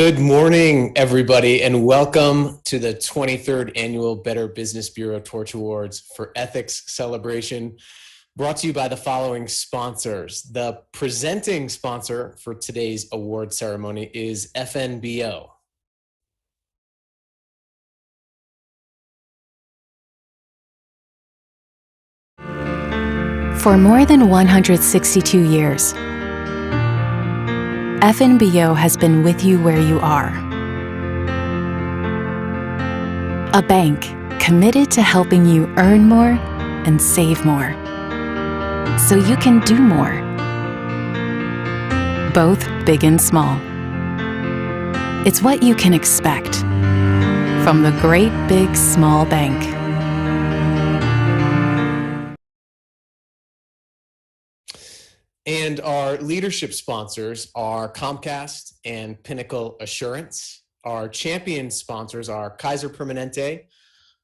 Good morning, everybody, and welcome to the 23rd Annual Better Business Bureau Torch Awards for Ethics Celebration, brought to you by the following sponsors. The presenting sponsor for today's award ceremony is FNBO. For more than 162 years, FNBO has been with you where you are. A bank committed to helping you earn more and save more, so you can do more, both big and small. It's what you can expect from the great big small bank. And our leadership sponsors are Comcast and Pinnacle Assurance. Our champion sponsors are Kaiser Permanente,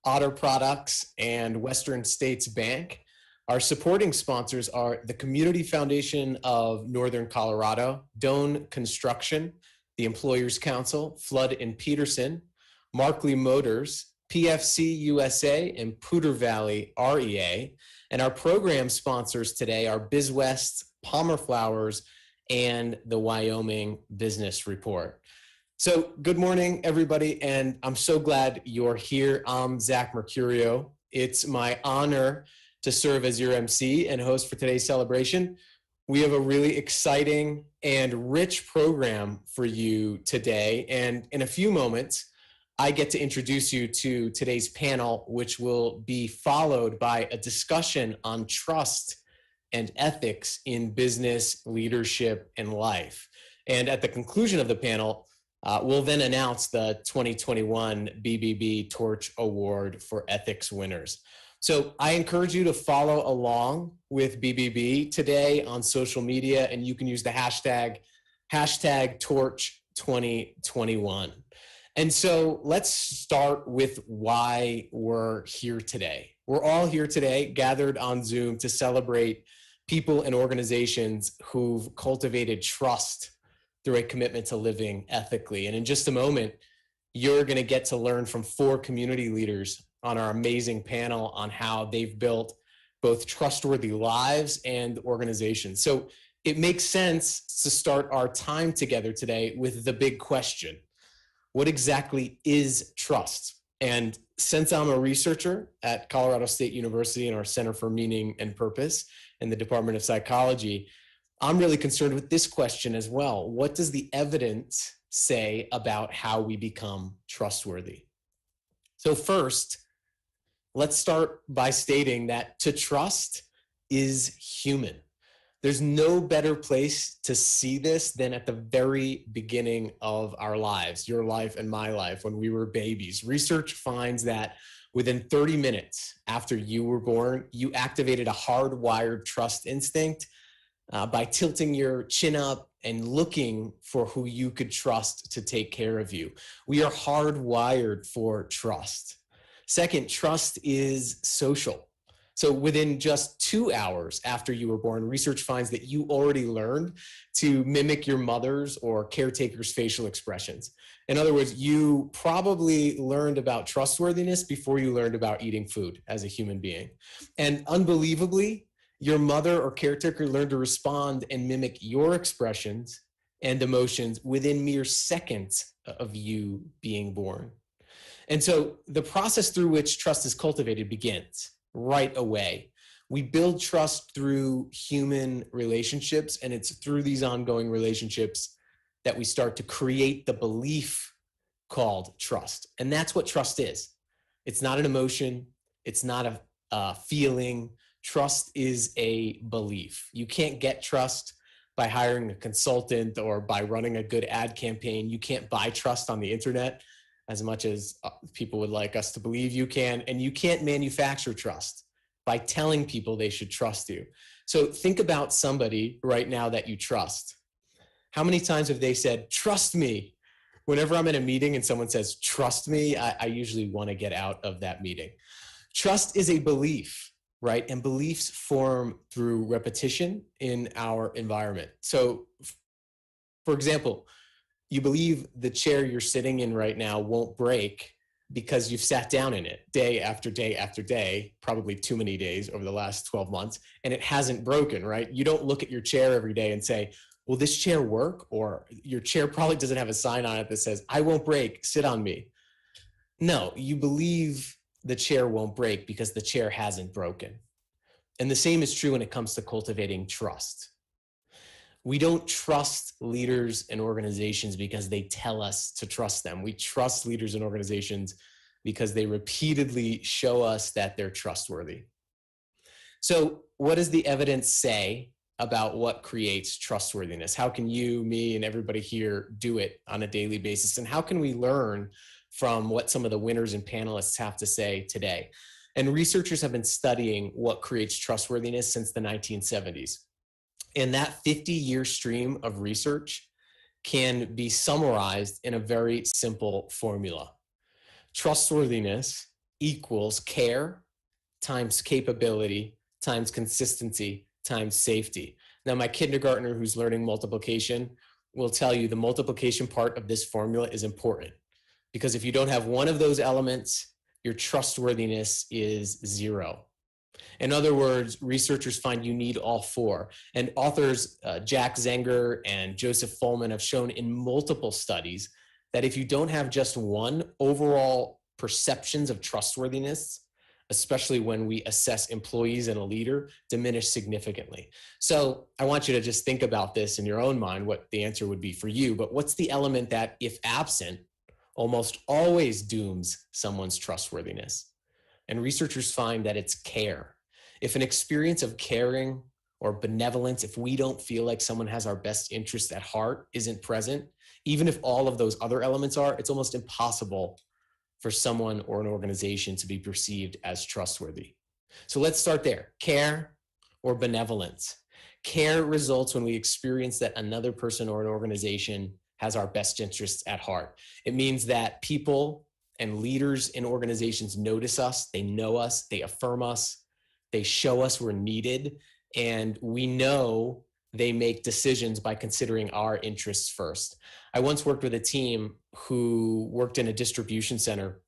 Otter Products, and Western States Bank. Our supporting sponsors are the Community Foundation of Northern Colorado, Doane Construction, the Employers Council, Flood and Peterson, Markley Motors, PFC USA, and Poudre Valley REA. And our program sponsors today are BizWest, Palmer Flowers, and the Wyoming Business Report. So good morning, everybody, and I'm so glad you're here. I'm Zach Mercurio. It's my honor to serve as your MC and host for today's celebration. We have a really exciting and rich program for you today, and in a few moments, I get to introduce you to today's panel, which will be followed by a discussion on trust and ethics in business, leadership, and life. And at the conclusion of the panel, we'll then announce the 2021 BBB Torch Award for Ethics winners. So I encourage you to follow along with BBB today on social media, and you can use the hashtag Torch2021. And so let's start with why we're here today. We're all here today, gathered on Zoom to celebrate people and organizations who've cultivated trust through a commitment to living ethically. And in just a moment, you're going to get to learn from 4 community leaders on our amazing panel on how they've built both trustworthy lives and organizations. So it makes sense to start our time together today with the big question: what exactly is trust? And since I'm a researcher at Colorado State University in our Center for Meaning and Purpose in the Department of Psychology, I'm really concerned with this question as well. What does the evidence say about how we become trustworthy? So first, let's start by stating that to trust is human. There's no better place to see this than at the very beginning of our lives, your life and my life, when we were babies. Research finds that within 30 minutes after you were born, you activated a hardwired trust instinct by tilting your chin up and looking for who you could trust to take care of you. We are hardwired for trust. Second, trust is social. So within just 2 hours after you were born, research finds that you already learned to mimic your mother's or caretaker's facial expressions. In other words, you probably learned about trustworthiness before you learned about eating food as a human being. And unbelievably, your mother or caretaker learned to respond and mimic your expressions and emotions within mere seconds of you being born. And so the process through which trust is cultivated begins right away. We build trust through human relationships, and it's through these ongoing relationships that we start to create the belief called trust. And that's what trust is. It's not an emotion. It's not a feeling. Trust is a belief. You can't get trust by hiring a consultant or by running a good ad campaign. You can't buy trust on the internet as much as people would like us to believe you can. And you can't manufacture trust by telling people they should trust you. So think about somebody right now that you trust. How many times have they said, "Trust me"? Whenever I'm in a meeting and someone says, "Trust me," I usually want to get out of that meeting. Trust is a belief, right? And beliefs form through repetition in our environment. So, for example, you believe the chair you're sitting in right now won't break because you've sat down in it day after day after day, probably too many days over the last 12 months, and it hasn't broken, right? You don't look at your chair every day and say, "Will this chair work?" Or your chair probably doesn't have a sign on it that says, "I won't break, sit on me." No, you believe the chair won't break because the chair hasn't broken. And the same is true when it comes to cultivating trust. We don't trust leaders and organizations because they tell us to trust them. We trust leaders and organizations because they repeatedly show us that they're trustworthy. So what does the evidence say about what creates trustworthiness? How can you, me, and everybody here do it on a daily basis? And how can we learn from what some of the winners and panelists have to say today? And researchers have been studying what creates trustworthiness since the 1970s. And that 50-year stream of research can be summarized in a very simple formula. Trustworthiness equals care times capability times consistency times safety. Now, my kindergartner who's learning multiplication will tell you the multiplication part of this formula is important, because if you don't have one of those elements, your trustworthiness is zero. In other words, researchers find you need all four. And authors Jack Zenger and Joseph Folman have shown in multiple studies that if you don't have just one, overall perceptions of trustworthiness, especially when we assess employees and a leader, diminish significantly. So I want you to just think about this in your own mind, what the answer would be for you. But what's the element that, if absent, almost always dooms someone's trustworthiness? And researchers find that it's care. If an experience of caring or benevolence, if we don't feel like someone has our best interests at heart, isn't present, even if all of those other elements are, it's almost impossible for someone or an organization to be perceived as trustworthy. So let's start there. Care or benevolence. Care results when we experience that another person or an organization has our best interests at heart. It means that people and leaders in organizations notice us, they know us, they affirm us, they show us we're needed, and we know they make decisions by considering our interests first. I once worked with a team who worked in a distribution center,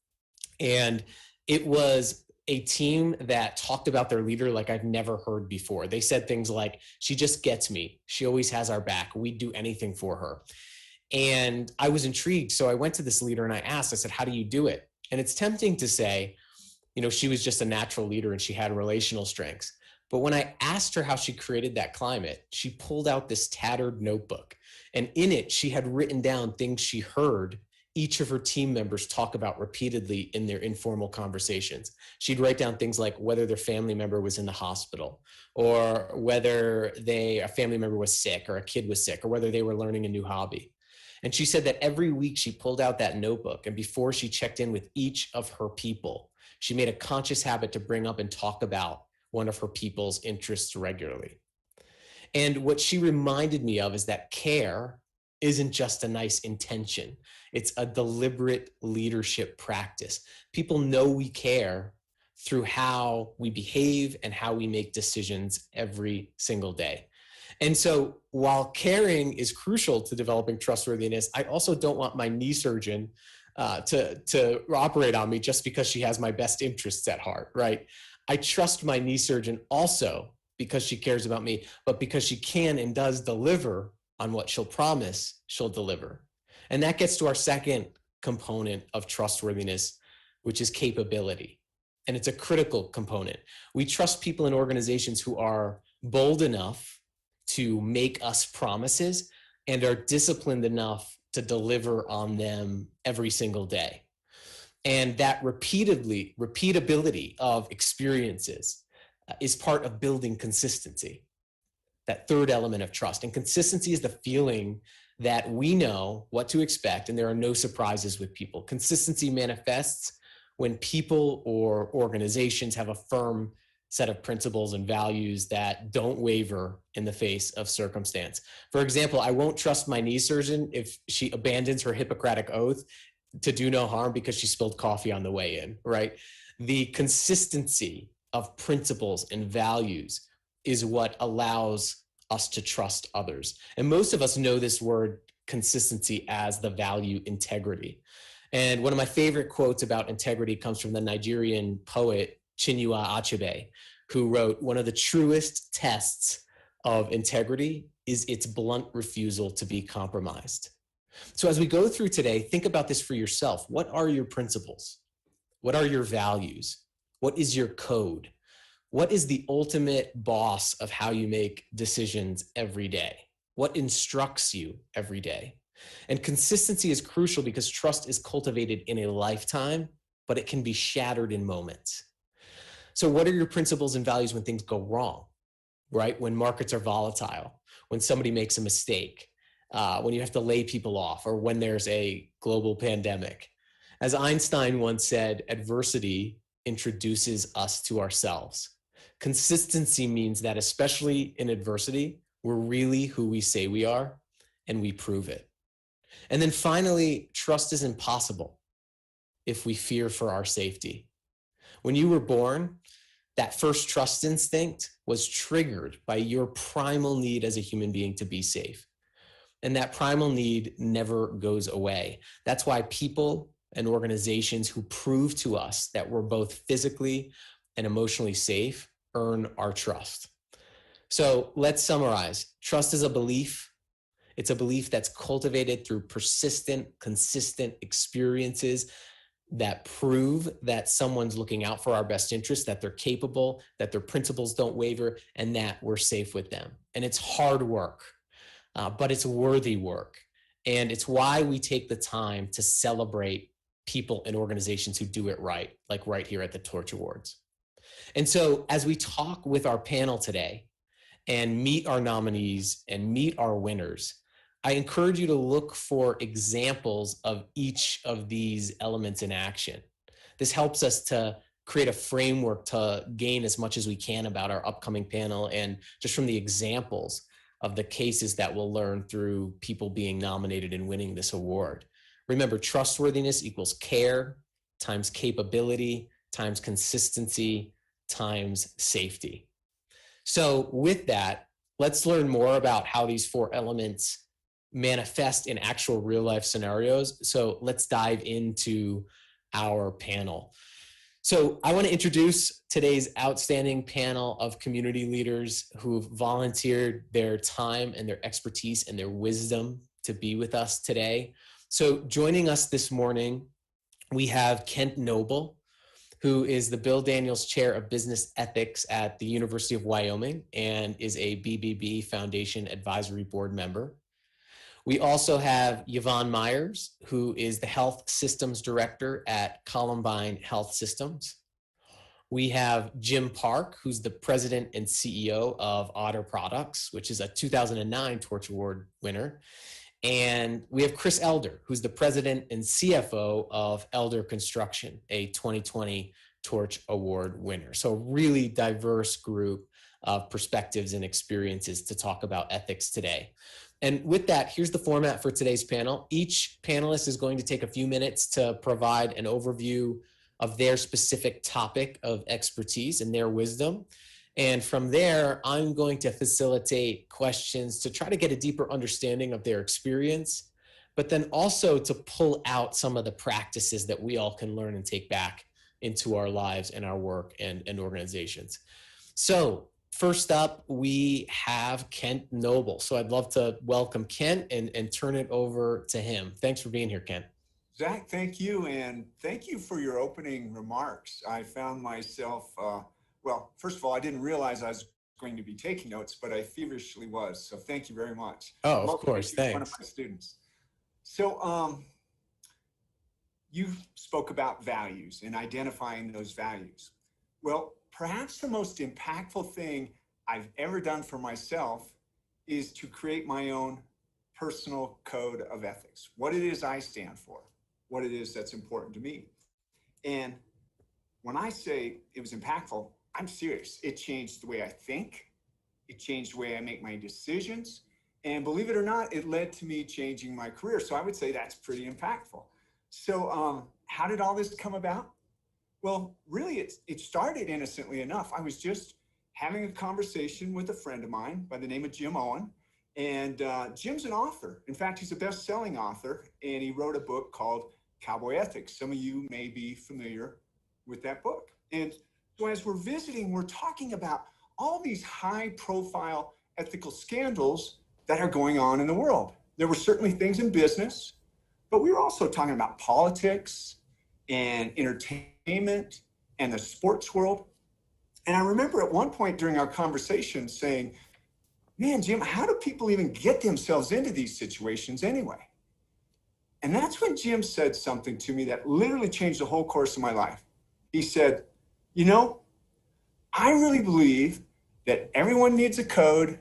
and it was a team that talked about their leader like I've never heard before. They said things like, "She just gets me. She always has our back. We'd do anything for her." And I was intrigued. So I went to this leader and I asked, I said, "How do you do it?" And it's tempting to say, she was just a natural leader and she had relational strengths. But when I asked her how she created that climate, she pulled out this tattered notebook. And in it, she had written down things she heard each of her team members talk about repeatedly in their informal conversations. She'd write down things like whether their family member was in the hospital, or whether a family member was sick, or a kid was sick, or whether they were learning a new hobby. And she said that every week she pulled out that notebook, and before she checked in with each of her people, she made a conscious habit to bring up and talk about one of her people's interests regularly. And what she reminded me of is that care isn't just a nice intention. It's a deliberate leadership practice. People know we care through how we behave and how we make decisions every single day. And so while caring is crucial to developing trustworthiness, I also don't want my knee surgeon to operate on me just because she has my best interests at heart, right? I trust my knee surgeon also because she cares about me, but because she can and does deliver on what she'll promise she'll deliver. And that gets to our second component of trustworthiness, which is capability. And it's a critical component. We trust people in organizations who are bold enough to make us promises and are disciplined enough to deliver on them every single day. And that repeatability of experiences is part of building consistency, that third element of trust. And consistency is the feeling that we know what to expect and there are no surprises with people. Consistency manifests when people or organizations have a firm set of principles and values that don't waver in the face of circumstance. For example, I won't trust my knee surgeon if she abandons her Hippocratic oath to do no harm because she spilled coffee on the way in, right? The consistency of principles and values is what allows us to trust others. And most of us know this word consistency as the value integrity. And one of my favorite quotes about integrity comes from the Nigerian poet Chinua Achebe, who wrote, "One of the truest tests of integrity is its blunt refusal to be compromised." So as we go through today, think about this for yourself. What are your principles? What are your values? What is your code? What is the ultimate boss of how you make decisions every day? What instructs you every day? And consistency is crucial because trust is cultivated in a lifetime, but it can be shattered in moments. So what are your principles and values when things go wrong, right? When markets are volatile, when somebody makes a mistake, when you have to lay people off, or when there's a global pandemic. As Einstein once said, adversity introduces us to ourselves. Consistency means that, especially in adversity, we're really who we say we are, and we prove it. And then finally, trust is impossible if we fear for our safety. When you were born, that first trust instinct was triggered by your primal need as a human being to be safe. And that primal need never goes away. That's why people and organizations who prove to us that we're both physically and emotionally safe earn our trust. So let's summarize. Trust is a belief. It's a belief that's cultivated through persistent, consistent experiences that prove that someone's looking out for our best interest, that they're capable, that their principles don't waver, and that we're safe with them. And it's hard work, but it's worthy work. And it's why we take the time to celebrate people and organizations who do it right, like right here at the Torch Awards. And so as we talk with our panel today and meet our nominees and meet our winners, I encourage you to look for examples of each of these elements in action. This helps us to create a framework to gain as much as we can about our upcoming panel, and just from the examples of the cases that we'll learn through people being nominated and winning this award. Remember, trustworthiness equals care times capability times consistency times safety. So with that, let's learn more about how these four elements manifest in actual real life scenarios. So let's dive into our panel. So I want to introduce today's outstanding panel of community leaders who've volunteered their time and their expertise and their wisdom to be with us today. So joining us this morning, we have Kent Noble, who is the Bill Daniels Chair of Business Ethics at the University of Wyoming and is a BBB Foundation Advisory Board member. We also have Yvonne Myers, who is the Health Systems Director at Columbine Health Systems. We have Jim Park, who's the President and CEO of Otter Products, which is a 2009 Torch Award winner. And we have Chris Elder, who's the President and CFO of Elder Construction, a 2020 Torch Award winner. So a really diverse group of perspectives and experiences to talk about ethics today. And with that, here's the format for today's panel. Each panelist is going to take a few minutes to provide an overview of their specific topic of expertise and their wisdom. And from there, I'm going to facilitate questions to try to get a deeper understanding of their experience, but then also to pull out some of the practices that we all can learn and take back into our lives and our work and organizations. So first up, we have Kent Noble. So I'd love to welcome Kent and turn it over to him. Thanks for being here, Kent. Zach, thank you. And thank you for your opening remarks. I found myself, well, first of all, I didn't realize I was going to be taking notes, but I feverishly was. So thank you very much. Oh, of course. Thanks. One of my students. So you spoke about values and identifying those values. Well, perhaps the most impactful thing I've ever done for myself is to create my own personal code of ethics, what it is I stand for, what it is that's important to me. And when I say it was impactful, I'm serious. It changed the way I think. It changed the way I make my decisions. And believe it or not, it led to me changing my career. So I would say that's pretty impactful. So how did all this come about? Well, really, it started innocently enough. I was just having a conversation with a friend of mine by the name of Jim Owen. And Jim's an author. In fact, he's a best-selling author, and he wrote a book called Cowboy Ethics. Some of you may be familiar with that book. And so as we're visiting, we're talking about all these high-profile ethical scandals that are going on in the world. There were certainly things in business, but we were also talking about politics and entertainment and the sports world. And I remember at one point during our conversation saying, man, Jim, how do people even get themselves into these situations anyway? And that's when Jim said something to me that literally changed the whole course of my life. He said, you know, I really believe that everyone needs a code,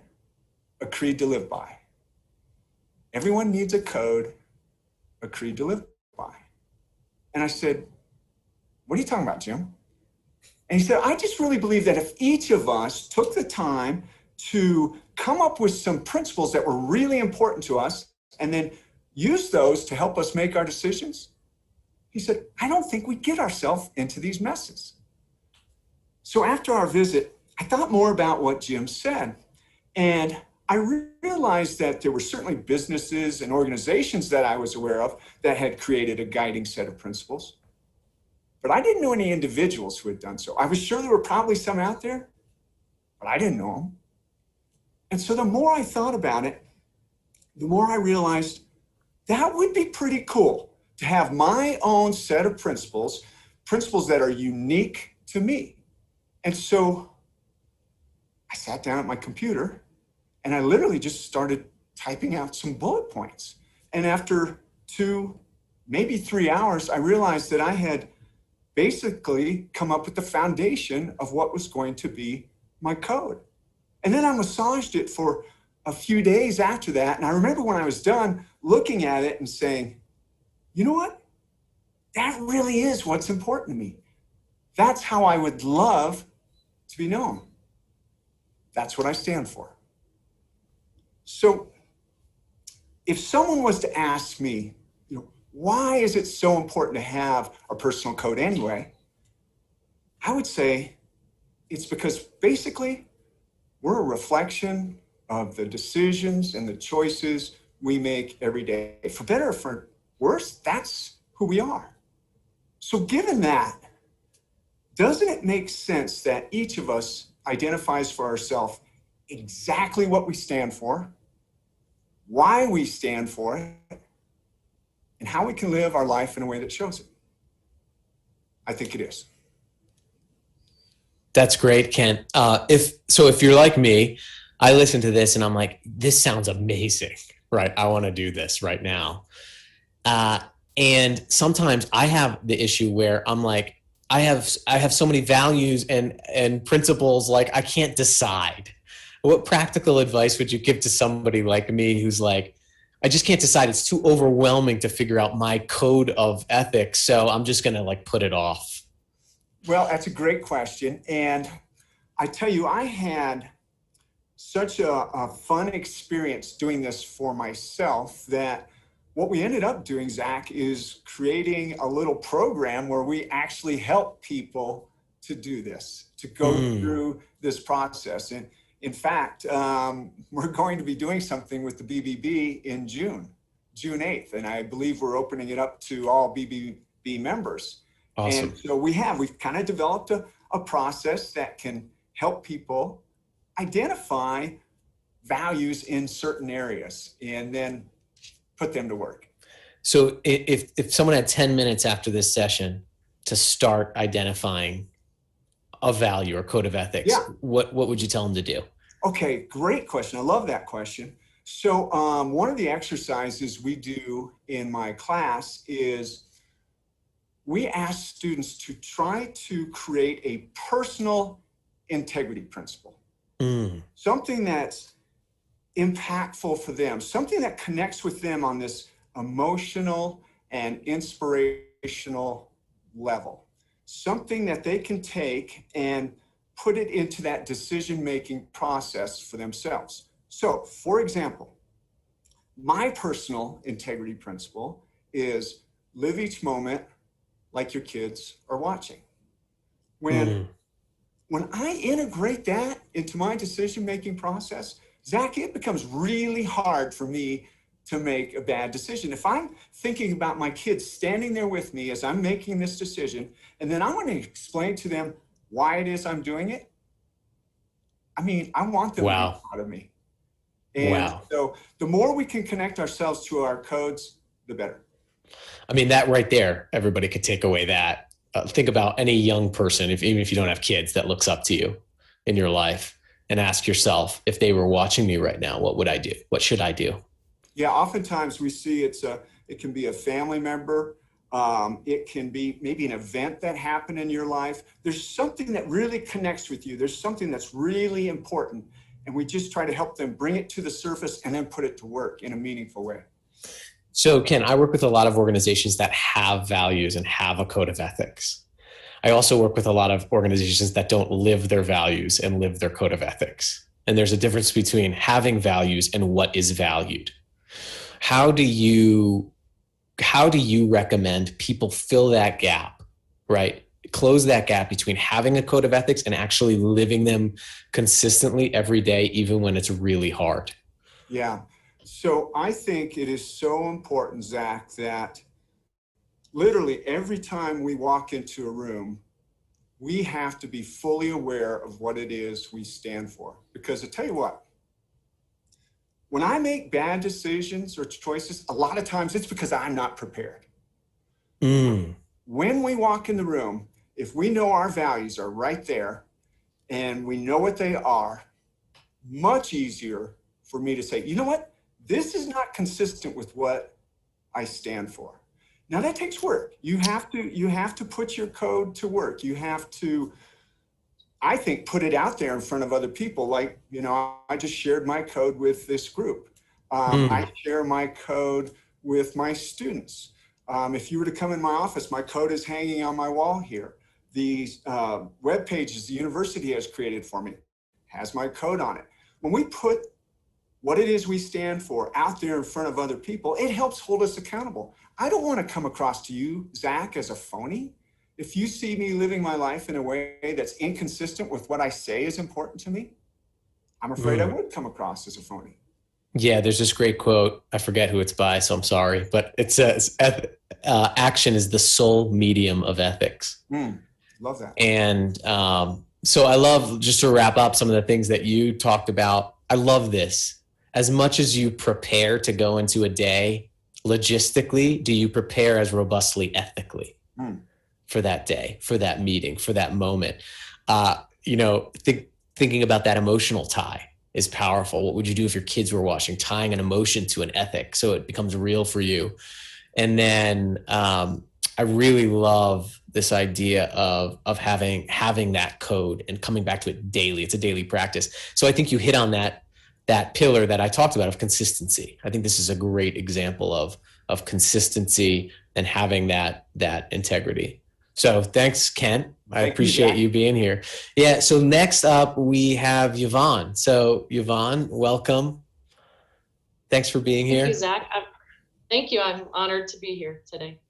a creed to live by. Everyone needs a code, a creed to live by. And I said, what are you talking about, Jim? And he said, I just really believe that if each of us took the time to come up with some principles that were really important to us and then use those to help us make our decisions, he said, I don't think we'd get ourselves into these messes. So after our visit, I thought more about what Jim said. And I realized that there were certainly businesses and organizations that I was aware of that had created a guiding set of principles. But I didn't know any individuals who had done so. I was sure there were probably some out there, but I didn't know them. And so the more I thought about it, the more I realized that would be pretty cool to have my own set of principles that are unique to me. And so I sat down at my computer and I literally just started typing out some bullet points. And after 2, maybe 3 hours, I realized that I had basically come up with the foundation of what was going to be my code. And then I massaged it for a few days after that. And I remember when I was done looking at it and saying, you know what? That really is what's important to me. That's how I would love to be known. That's what I stand for. So if someone was to ask me, why is it so important to have a personal code anyway? I would say it's because basically we're a reflection of the decisions and the choices we make every day. For better or for worse, that's who we are. So given that, doesn't it make sense that each of us identifies for ourselves exactly what we stand for, why we stand for it, and how we can live our life in a way that shows it? I think it is. That's great, Ken. If you're like me, I listen to this and I'm like, this sounds amazing, right? I want to do this right now. And sometimes I have the issue where I'm like, I have so many values and principles, like I can't decide. What practical advice would you give to somebody like me who's like, I just can't decide. It's too overwhelming to figure out my code of ethics. So I'm just going to put it off. Well, that's a great question. And I tell you, I had such a fun experience doing this for myself that what we ended up doing, Zach, is creating a little program where we actually help people to do this, to go through this process. And in fact, we're going to be doing something with the BBB in June 8th. And I believe we're opening it up to all BBB members. Awesome. And so we've kind of developed a process that can help people identify values in certain areas and then put them to work. So if someone had 10 minutes after this session to start identifying a value or code of ethics, what would you tell them to do? Okay, great question. I love that question. So one of the exercises we do in my class is we ask students to try to create a personal integrity principle. Something that's impactful for them, something that connects with them on this emotional and inspirational level, something that they can take and put it into that decision-making process for themselves. So, for example, my personal integrity principle is live each moment like your kids are watching. When I integrate that into my decision-making process, Zach, it becomes really hard for me to make a bad decision. If I'm thinking about my kids standing there with me as I'm making this decision, and then I want to explain to them why it is I'm doing it, I mean, I want them to be proud of me. And so the more we can connect ourselves to our codes, the better. I mean, that right there, everybody could take away that. Think about any young person, even if you don't have kids, that looks up to you in your life, and ask yourself, if they were watching me right now, what would I do? What should I do? Yeah, oftentimes we see it can be a family member. It can be maybe an event that happened in your life. There's something that really connects with you. There's something that's really important. And we just try to help them bring it to the surface and then put it to work in a meaningful way. So Ken, I work with a lot of organizations that have values and have a code of ethics. I also work with a lot of organizations that don't live their values and live their code of ethics. And there's a difference between having values and what is valued. How do you recommend people fill that gap, right? Close that gap between having a code of ethics and actually living them consistently every day, even when it's really hard? Yeah. So I think it is so important, Zach, that literally every time we walk into a room, we have to be fully aware of what it is we stand for. Because I tell you what, when I make bad decisions or choices, a lot of times it's because I'm not prepared. When we walk in the room, if we know our values are right there and we know what they are, much easier for me to say, you know what, this is not consistent with what I stand for. Now that takes work. You have to put your code to work. You have to, I think, put it out there in front of other people. Like, you know, I just shared my code with this group. I share my code with my students. If you were to come in my office, my code is hanging on my wall here. The web pages the university has created for me has my code on it. When we put what it is we stand for out there in front of other people, it helps hold us accountable. I don't want to come across to you, Zach, as a phony. If you see me living my life in a way that's inconsistent with what I say is important to me, I'm afraid I would come across as a phony. Yeah, there's this great quote. I forget who it's by, so I'm sorry, but it says, action is the sole medium of ethics. Love that. And so I love, just to wrap up some of the things that you talked about, I love this. As much as you prepare to go into a day, logistically, do you prepare as robustly ethically for that day, for that meeting, for that moment? You know, thinking about that emotional tie is powerful. What would you do if your kids were watching? Tying an emotion to an ethic so it becomes real for you. And then I really love this idea of having that code and coming back to it daily. It's a daily practice. So I think you hit on that pillar that I talked about of consistency. I think this is a great example of consistency and having that integrity. So thanks, Kent. I appreciate you being here. Yeah. So next up we have Yvonne. So Yvonne, welcome. Thanks for being here. Thank you, Zach. Thank you. I'm honored to be here today.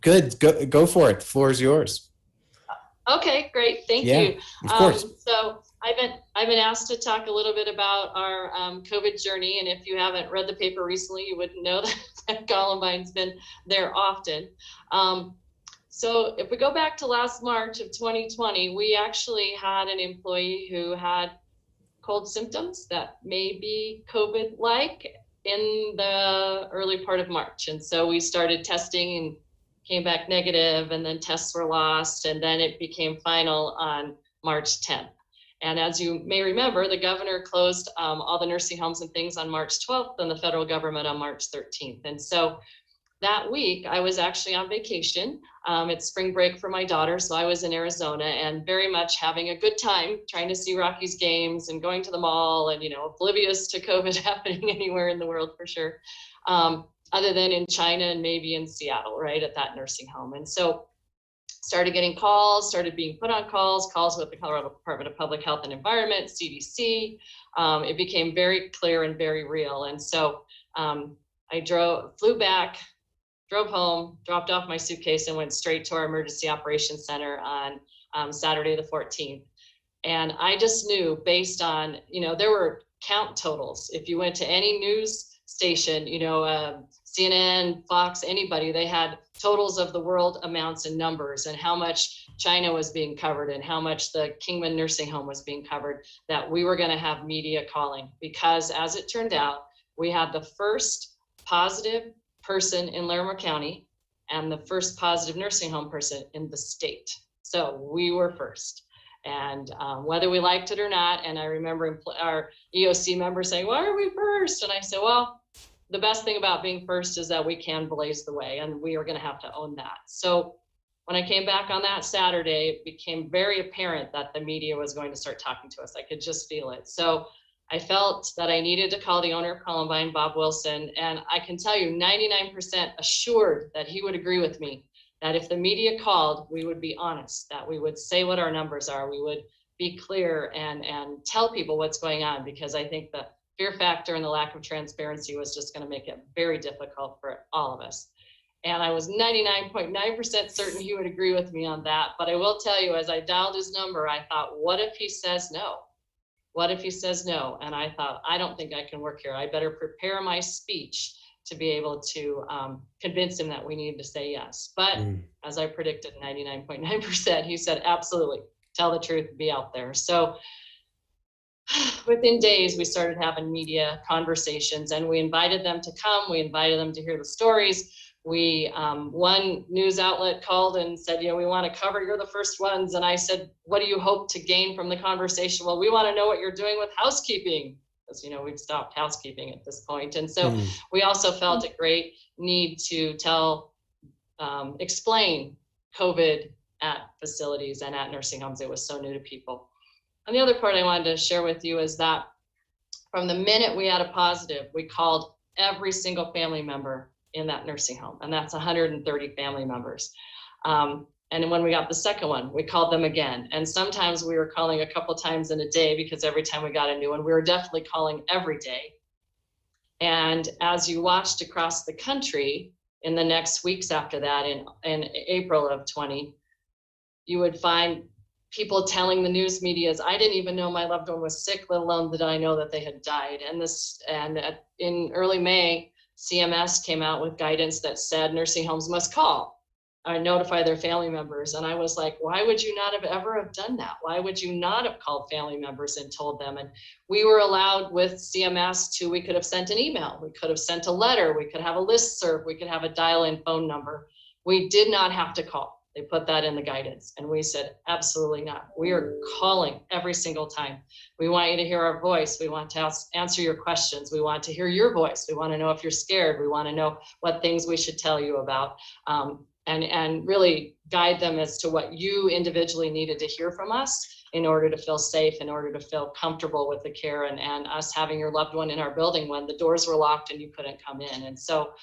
Good. Go for it. The floor is yours. Okay, great. Thank you. Of course. So I've been asked to talk a little bit about our COVID journey, and if you haven't read the paper recently, you wouldn't know that Columbine's been there often. So if we go back to last March of 2020, we actually had an employee who had cold symptoms that may be COVID-like in the early part of March, and so we started testing and came back negative, and then tests were lost, and then it became final on March 10th. And as you may remember, the governor closed all the nursing homes and things on March 12th, and the federal government on March 13th. And so that week, I was actually on vacation. It's spring break for my daughter, so I was in Arizona and very much having a good time trying to see Rockies games and going to the mall and, you know, oblivious to COVID happening anywhere in the world for sure. Other than in China and maybe in Seattle, right, at that nursing home. And so started getting calls, started being put on calls with the Colorado Department of Public Health and Environment, CDC. It became very clear and very real. And so I flew back, drove home, dropped off my suitcase and went straight to our emergency operations center on Saturday the 14th. And I just knew based on, you know, there were count totals. If you went to any news station, you know, CNN, Fox, anybody, they had totals of the world amounts and numbers and how much China was being covered and how much the Kingman nursing home was being covered, that we were going to have media calling, because as it turned out, we had the first positive person in Larimer County and the first positive nursing home person in the state. So we were first. And whether we liked it or not, and I remember our EOC members saying, why are we first? And I said, well, the best thing about being first is that we can blaze the way, and we are going to have to own that. So when I came back on that Saturday, it became very apparent that the media was going to start talking to us. I could just feel it. So I felt that I needed to call the owner of Columbine, Bob Wilson, and I can tell you 99% assured that he would agree with me that if the media called, we would be honest, that we would say what our numbers are, we would be clear and tell people what's going on, because I think the fear factor and the lack of transparency was just going to make it very difficult for all of us. And I was 99.9% certain he would agree with me on that. But I will tell you, as I dialed his number, I thought, what if he says no? What if he says no? And I thought, I don't think I can work here. I better prepare my speech to be able to convince him that we needed to say yes. But as I predicted, 99.9%, he said, absolutely, tell the truth, be out there. So within days, we started having media conversations, and we invited them to come. We invited them to hear the stories. One news outlet called and said, we want to cover, you're the first ones. And I said, what do you hope to gain from the conversation? Well, we want to know what you're doing with housekeeping, because, we've stopped housekeeping at this point. And so we also felt a great need to explain COVID at facilities and at nursing homes. It was so new to people. And the other part I wanted to share with you is that from the minute we had a positive, we called every single family member in that nursing home, and that's 130 family members. And when we got the second one, we called them again. And sometimes we were calling a couple times in a day, because every time we got a new one, we were definitely calling every day. And as you watched across the country in the next weeks after that, in April of 20, you would find people telling the news medias, I didn't even know my loved one was sick, let alone did I know that they had died. In early May, CMS came out with guidance that said nursing homes must call or notify their family members. And I was like, why would you not have ever have done that? Why would you not have called family members and told them? And we were allowed with CMS we could have sent an email, we could have sent a letter, we could have a listserv, we could have a dial-in phone number. We did not have to call. They put that in the guidance, and we said, absolutely not. We are calling every single time. We want you to hear our voice. We want to answer your questions. We want to hear your voice. We want to know if you're scared. We want to know what things we should tell you about, and really guide them as to what you individually needed to hear from us in order to feel safe, in order to feel comfortable with the care, and us having your loved one in our building when the doors were locked and you couldn't come in. And so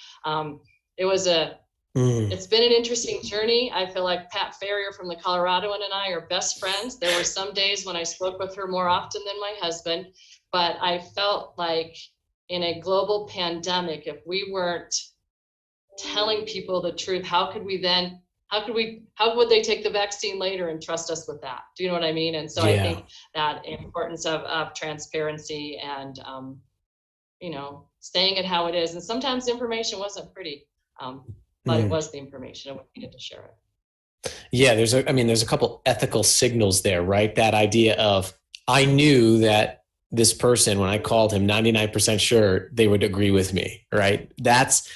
it's been an interesting journey. I feel like Pat Ferrier from the Coloradoan and I are best friends. There were some days when I spoke with her more often than my husband, but I felt like in a global pandemic, if we weren't telling people the truth, how would they take the vaccine later and trust us with that? Do you know what I mean? And so I think that importance of transparency and, staying it how it is. And sometimes the information wasn't pretty, but it was the information, and we needed to share it. Yeah, there's a couple ethical signals there, right? That idea of, I knew that this person, when I called him, 99% sure they would agree with me, right? That's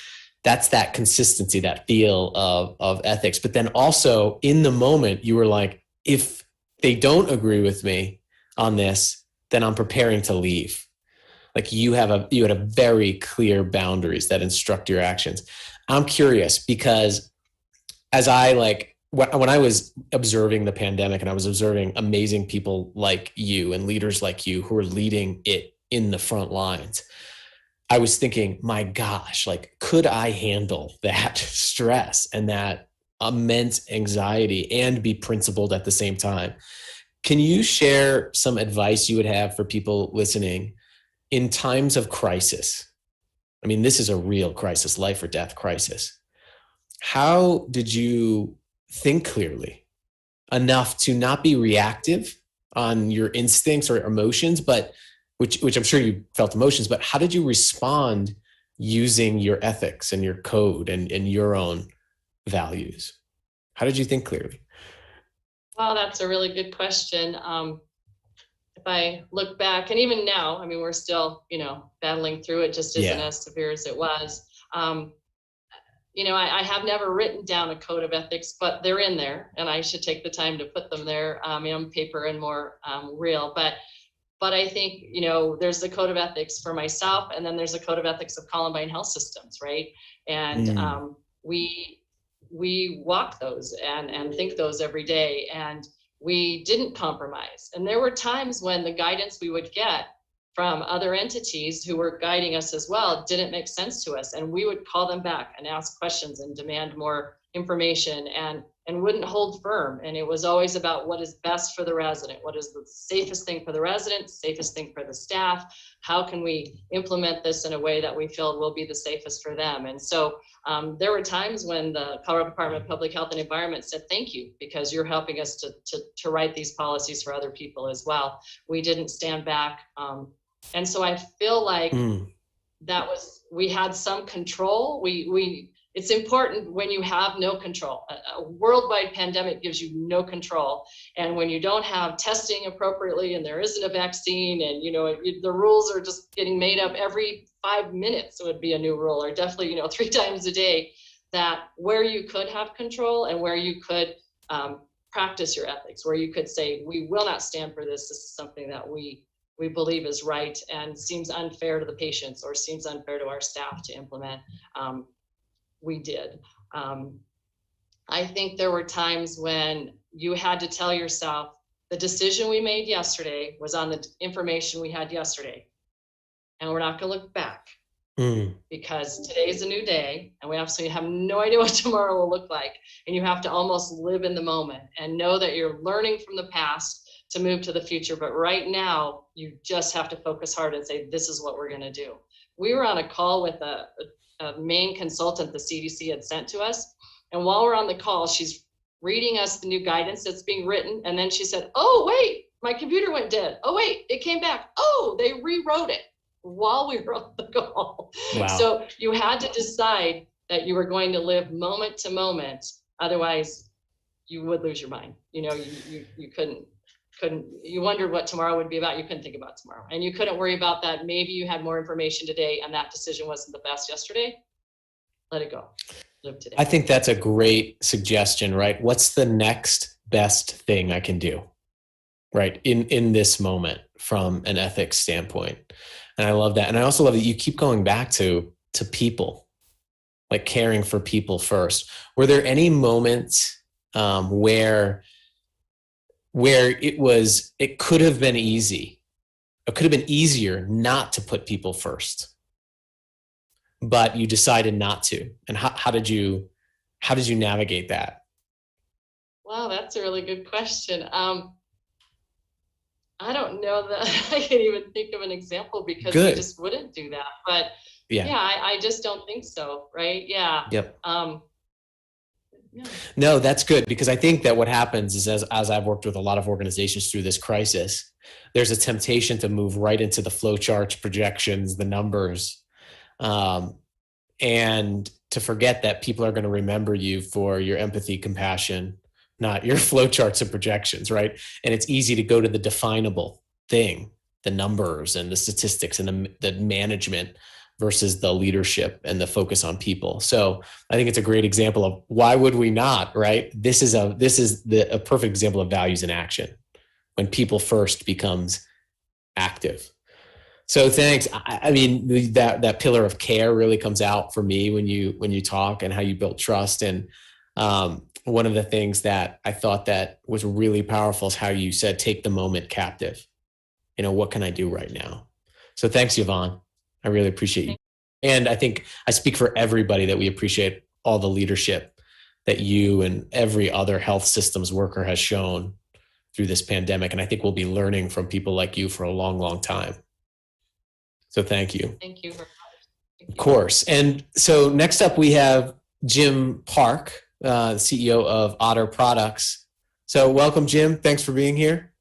that consistency, that feel of ethics. But then also in the moment, you were like, if they don't agree with me on this, then I'm preparing to leave. Like you had a very clear boundaries that instruct your actions. I'm curious because when I was observing the pandemic and I was observing amazing people like you and leaders like you who are leading it in the front lines, I was thinking, my gosh, could I handle that stress and that immense anxiety and be principled at the same time? Can you share some advice you would have for people listening in times of crisis? I mean, this is a real crisis, life or death crisis. How did you think clearly enough to not be reactive on your instincts or emotions, but which I'm sure you felt emotions, but how did you respond using your ethics and your code and your own values? How did you think clearly? Well, that's a really good question. If I look back, and even now, I mean, we're still, battling through it, just isn't as severe as it was. I have never written down a code of ethics, but they're in there, and I should take the time to put them there on paper and more real. But I think, there's the code of ethics for myself, and then there's a code of ethics of Columbine Health Systems, right? And we walk those and think those every day, and we didn't compromise. And there were times when the guidance we would get from other entities who were guiding us as well didn't make sense to us, and we would call them back and ask questions and demand more information and wouldn't hold firm. And it was always about what is best for the resident, what is the safest thing for the resident, safest thing for the staff, how can we implement this in a way that we feel will be the safest for them. And so there were times when the Colorado Department of Public Health and Environment said, thank you, because you're helping us to write these policies for other people as well. We didn't stand back. And so I feel like we had some control. It's important when you have no control. A worldwide pandemic gives you no control. And when you don't have testing appropriately and there isn't a vaccine and, the rules are just getting made up every 5 minutes, it would be a new rule, or definitely, 3 times a day, that where you could have control and where you could practice your ethics, where you could say, we will not stand for this. This is something that we believe is right and seems unfair to the patients or seems unfair to our staff to implement. We did. I think there were times when you had to tell yourself the decision we made yesterday was on the information we had yesterday. And we're not going to look back because today is a new day and we absolutely have no idea what tomorrow will look like. And you have to almost live in the moment and know that you're learning from the past to move to the future. But right now, you just have to focus hard and say, this is what we're going to do. We were on a call with a main consultant the CDC had sent to us. And while we're on the call, she's reading us the new guidance that's being written. And then she said, oh, wait, my computer went dead. Oh, wait, it came back. Oh, they rewrote it while we were on the call. Wow. So you had to decide that you were going to live moment to moment. Otherwise, you would lose your mind. You couldn't, you wondered what tomorrow would be about. You couldn't think about tomorrow. And you couldn't worry about that. Maybe you had more information today and that decision wasn't the best yesterday. Let it go. Live today. I think that's a great suggestion, right? What's the next best thing I can do, right? In this moment from an ethics standpoint. And I love that. And I also love that you keep going back to people, like caring for people first. Were there any moments where it could have been easy? It could have been easier not to put people first, but you decided not to. And how did you navigate that? Wow, that's a really good question. I don't know that I can even think of an example because we just wouldn't do that. But I just don't think so. Right. Yeah. Yep. Yeah. No, that's good, because I think that what happens is as I've worked with a lot of organizations through this crisis, there's a temptation to move right into the flowcharts, projections, the numbers, and to forget that people are going to remember you for your empathy, compassion, not your flowcharts and projections, right? And it's easy to go to the definable thing, the numbers and the statistics and the management versus the leadership and the focus on people. So I think it's a great example of why would we not, right? This is a perfect example of values in action when people first becomes active. So thanks. I mean, that pillar of care really comes out for me when you talk and how you built trust. And one of the things that I thought that was really powerful is how you said, take the moment captive. What can I do right now? So thanks, Yvonne. I really appreciate you. And I think I speak for everybody that we appreciate all the leadership that you and every other health systems worker has shown through this pandemic. And I think we'll be learning from people like you for a long, long time. So thank you. Thank you. Of course. And so next up we have Jim Park, the CEO of Otter Products. So welcome, Jim. Thanks for being here.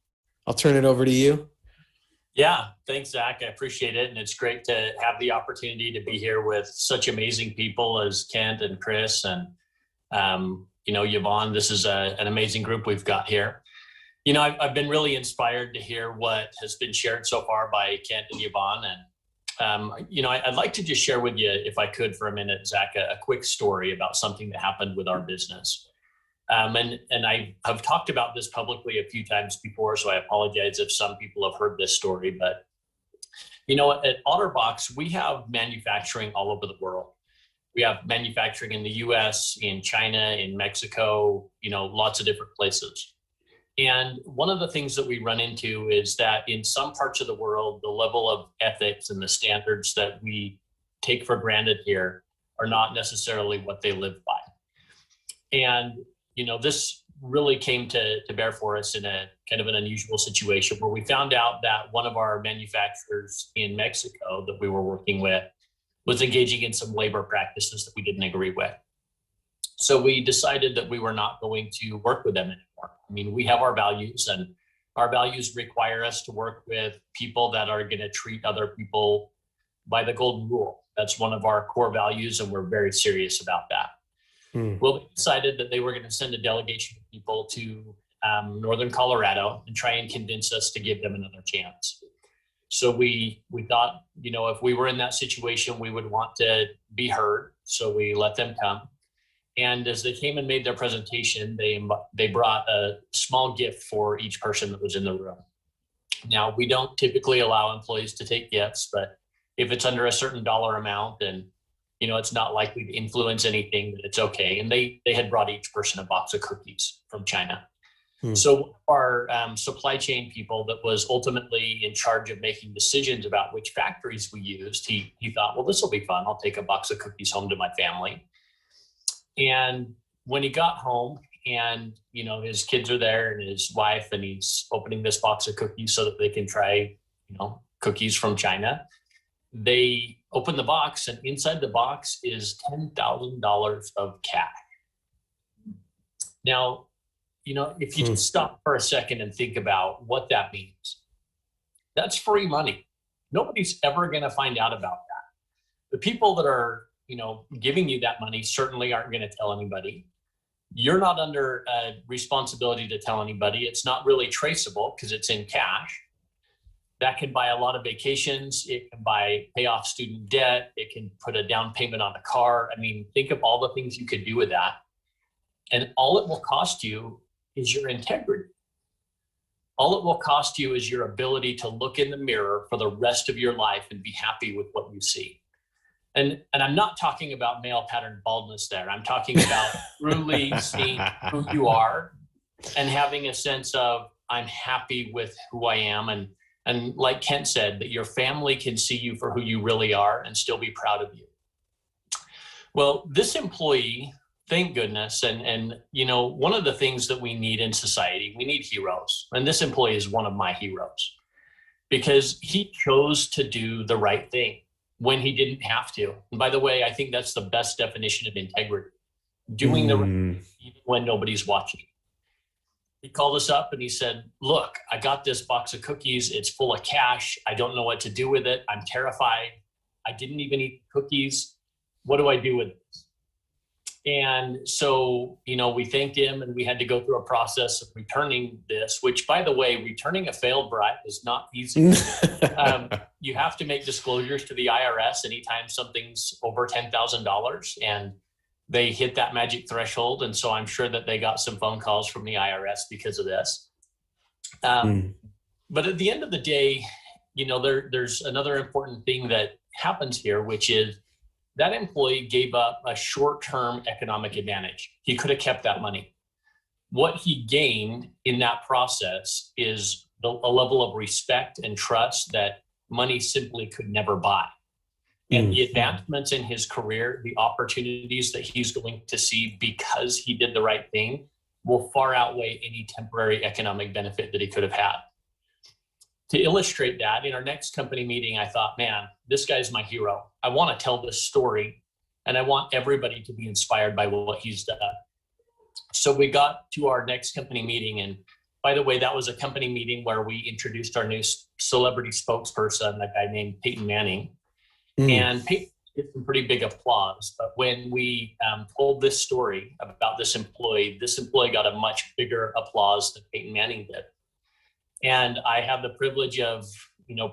I'll turn it over to you. Yeah, thanks, Zach. I appreciate it. And it's great to have the opportunity to be here with such amazing people as Kent and Chris and, Yvonne. This is an amazing group we've got here. I've been really inspired to hear what has been shared so far by Kent and Yvonne. And, I'd like to just share with you, if I could for a minute, Zach, a quick story about something that happened with our business. And I have talked about this publicly a few times before, so I apologize if some people have heard this story. But, at OtterBox, we have manufacturing all over the world. We have manufacturing in the US, in China, in Mexico, lots of different places. And one of the things that we run into is that in some parts of the world, the level of ethics and the standards that we take for granted here are not necessarily what they live by. And this really came to bear for us in a kind of an unusual situation where we found out that one of our manufacturers in Mexico that we were working with was engaging in some labor practices that we didn't agree with. So we decided that we were not going to work with them anymore. I mean, we have our values, and our values require us to work with people that are going to treat other people by the golden rule. That's one of our core values, and we're very serious about that. Well, they decided that they were going to send a delegation of people to northern Colorado and try and convince us to give them another chance. So we thought, if we were in that situation, we would want to be heard. So we let them come. And as they came and made their presentation, they brought a small gift for each person that was in the room. Now, we don't typically allow employees to take gifts, but if it's under a certain dollar amount and it's not likely to influence anything, that it's okay. And they had brought each person a box of cookies from China. So our supply chain people that was ultimately in charge of making decisions about which factories we used, he thought, well, this will be fun. I'll take a box of cookies home to my family. And when he got home and, his kids are there and his wife, and he's opening this box of cookies so that they can try, cookies from China, they open the box, and inside the box is $10,000 of cash. Now, if you just stop for a second and think about what that means, that's free money. Nobody's ever going to find out about that. The people that are, giving you that money certainly aren't going to tell anybody. You're not under a responsibility to tell anybody. It's not really traceable because it's in cash. That can buy a lot of vacations. It can pay off student debt. It can put a down payment on a car. I mean, think of all the things you could do with that. And all it will cost you is your integrity. All it will cost you is your ability to look in the mirror for the rest of your life and be happy with what you see. And I'm not talking about male pattern baldness there. I'm talking about truly seeing who you are and having a sense of, I'm happy with who I am. And like Kent said, that your family can see you for who you really are and still be proud of you. Well, this employee, thank goodness. And one of the things that we need in society, we need heroes. And this employee is one of my heroes because he chose to do the right thing when he didn't have to. And by the way, I think that's the best definition of integrity, doing the right thing even when nobody's watching. He called us up and he said, look, I got this box of cookies. It's full of cash. I don't know what to do with it. I'm terrified. I didn't even eat cookies. What do I do with this? And so, we thanked him and we had to go through a process of returning this, which, by the way, returning a failed bribe is not easy. You have to make disclosures to the IRS anytime something's over $10,000 and they hit that magic threshold. And so I'm sure that they got some phone calls from the IRS because of this. But at the end of the day, there's another important thing that happens here, which is that employee gave up a short-term economic advantage. He could have kept that money. What he gained in that process is a level of respect and trust that money simply could never buy. And the advancements in his career, the opportunities that he's going to see because he did the right thing will far outweigh any temporary economic benefit that he could have had. To illustrate that, in our next company meeting, I thought, man, this guy's my hero. I want to tell this story and I want everybody to be inspired by what he's done. So we got to our next company meeting. And by the way, that was a company meeting where we introduced our new celebrity spokesperson, a guy named Peyton Manning. And Peyton did some pretty big applause. But when we told this story about this employee got a much bigger applause than Peyton Manning did. And I have the privilege of,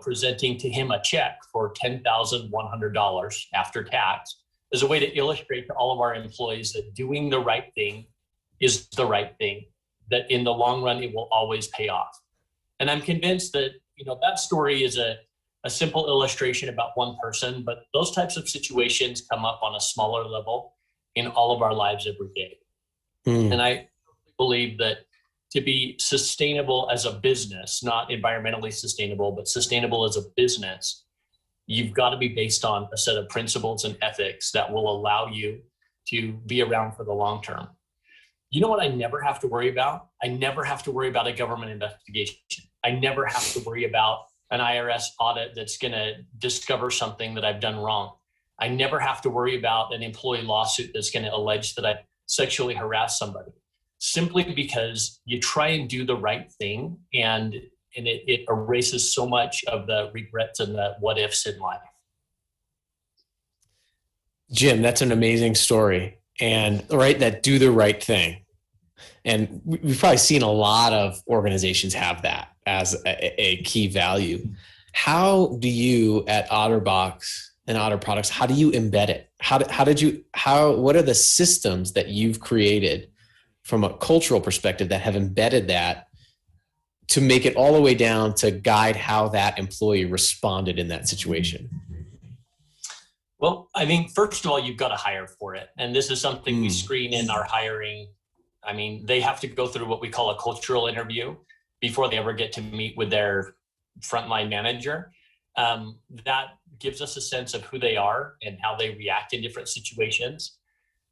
presenting to him a check for $10,100 after tax as a way to illustrate to all of our employees that doing the right thing is the right thing, that in the long run, it will always pay off. And I'm convinced that, that story is a simple illustration about one person, but those types of situations come up on a smaller level in all of our lives every day. And I believe that to be sustainable as a business, not environmentally sustainable, but sustainable as a business, you've got to be based on a set of principles and ethics that will allow you to be around for the long term. You know what I never have to worry about? I never have to worry about a government investigation. I never have to worry about an IRS audit that's going to discover something that I've done wrong. I never have to worry about an employee lawsuit that's going to allege that I sexually harassed somebody, simply because you try and do the right thing and it erases so much of the regrets and the what ifs in life. Jim, that's an amazing story. And right, that do the right thing. And we've probably seen a lot of organizations have that as a key value. How do you at OtterBox and Otter Products, how do you embed it? What are the systems that you've created from a cultural perspective that have embedded that to make it all the way down to guide how that employee responded in that situation? Well, I mean, first of all, you've got to hire for it. And this is something we screen in our hiring. I mean, they have to go through what we call a cultural interview before they ever get to meet with their frontline manager. That gives us a sense of who they are and how they react in different situations.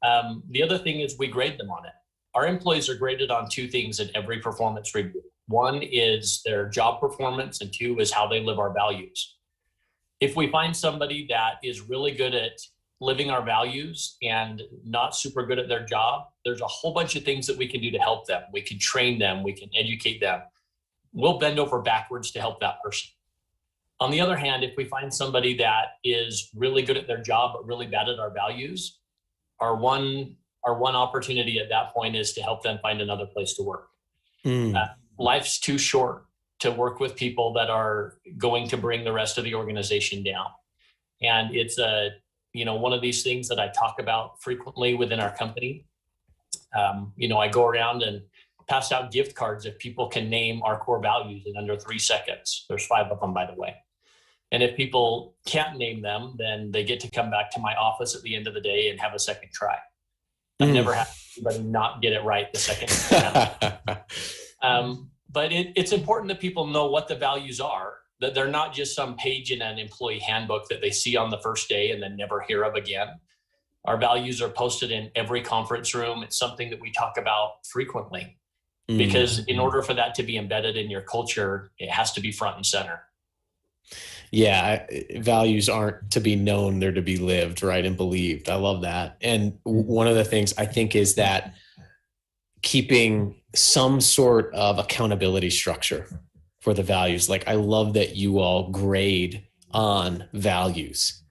The other thing is we grade them on it. Our employees are graded on two things in every performance review. One is their job performance, and two is how they live our values. If we find somebody that is really good at living our values and not super good at their job, there's a whole bunch of things that we can do to help them. We can train them, we can educate them. We'll bend over backwards to help that person. On the other hand, if we find somebody that is really good at their job but really bad at our values, our one opportunity at that point is to help them find another place to work. Life's too short to work with people that are going to bring the rest of the organization down. And it's one of these things that I talk about frequently within our company. I go around and pass out gift cards if people can name our core values in under 3 seconds. There's 5 of them, by the way. And if people can't name them, then they get to come back to my office at the end of the day and have a second try. I've never had anybody not get it right the second time. But it's important that people know what the values are, that they're not just some page in an employee handbook that they see on the first day and then never hear of again. Our values are posted in every conference room. It's something that we talk about frequently because in order for that to be embedded in your culture, it has to be front and center. Yeah, values aren't to be known, they're to be lived, right, and believed. I love that. And one of the things I think is that keeping some sort of accountability structure for the values. Like, I love that you all grade on values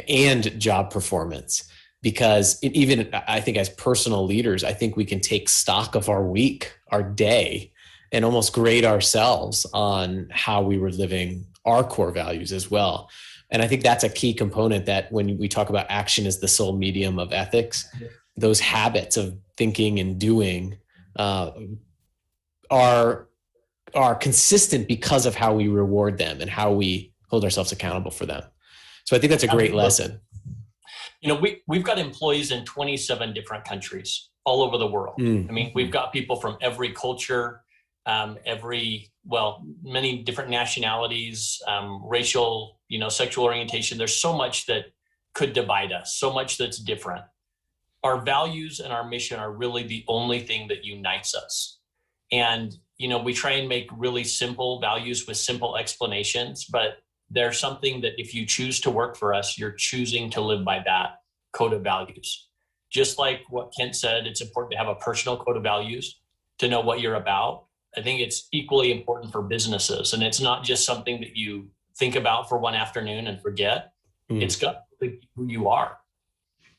and job performance, because even I think as personal leaders, I think we can take stock of our week, our day, and almost grade ourselves on how we were living our core values as well. And I think that's a key component, that when we talk about action as the sole medium of ethics, those habits of thinking and doing are consistent because of how we reward them and how we hold ourselves accountable for them. So I think that's a great lesson. We've got employees in 27 different countries all over the world. I mean, we've got people from every culture, many different nationalities, racial, sexual orientation. There's so much that could divide us, so much that's different. Our values and our mission are really the only thing that unites us. And, we try and make really simple values with simple explanations, but there's something that if you choose to work for us, you're choosing to live by that code of values. Just like what Kent said, it's important to have a personal code of values to know what you're about. I think it's equally important for businesses. And it's not just something that you think about for one afternoon and forget. It's got to be who you are.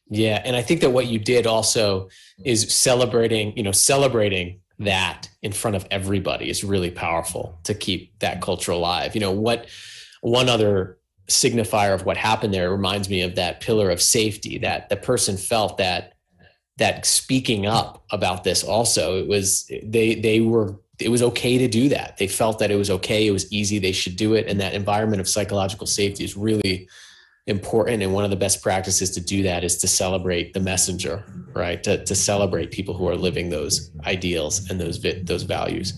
Yeah. And I think that what you did also is celebrating that in front of everybody is really powerful to keep that culture alive. What one other signifier of what happened there reminds me of that pillar of safety, that the person felt that speaking up about this also, it was okay to do that. They felt that it was okay. It was easy. They should do it. And that environment of psychological safety is really important. And one of the best practices to do that is to celebrate the messenger, right? To celebrate people who are living those ideals and those values.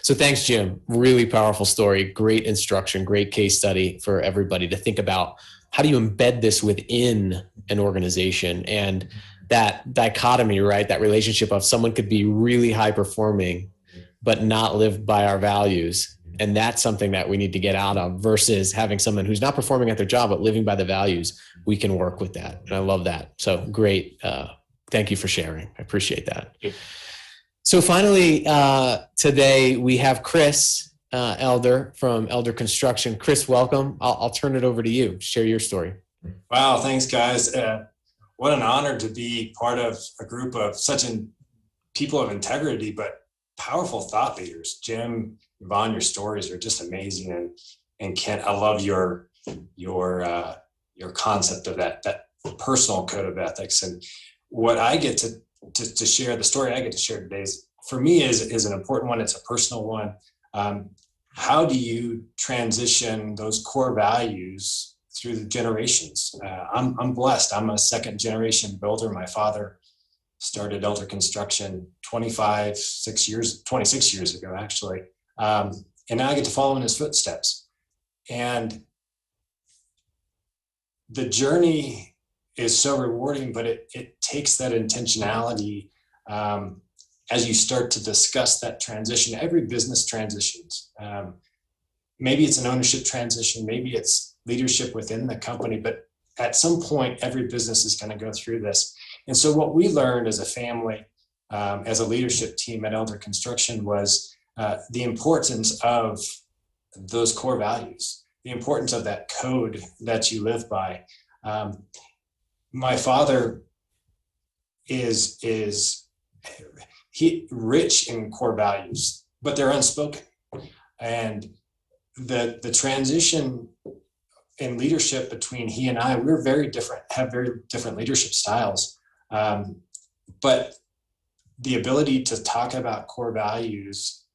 So thanks, Jim. Really powerful story, great instruction, great case study for everybody to think about. How do you embed this within an organization? And that dichotomy, right? That relationship of someone could be really high performing, but not live by our values. And that's something that we need to get out of, versus having someone who's not performing at their job, but living by the values. We can work with that. And I love that. So great. Thank you for sharing. I appreciate that. So finally, today we have Chris Elder from Elder Construction. Chris, welcome. I'll turn it over to you. Share your story. Wow. Thanks, guys. what an honor to be part of a group of people of integrity, but powerful thought leaders. Jim, Yvonne, your stories are just amazing. And Kent, I love your concept of that personal code of ethics. And what I get to share, the story I get to share today is, for me, is an important one. It's a personal one. How do you transition those core values through the generations? I'm blessed. I'm a second generation builder. My father started Elder Construction 26 years ago, actually. And now I get to follow in his footsteps. And the journey is so rewarding, but it takes that intentionality as you start to discuss that transition. Every business transitions. Maybe it's an ownership transition, maybe it's leadership within the company, but at some point, every business is going to go through this. And so what we learned as a family, as a leadership team at Elder Construction, was the importance of those core values, the importance of that code that you live by. My father is rich in core values, but they're unspoken. And the transition in leadership between he and I, we're very different, have very different leadership styles. But the ability to talk about core values,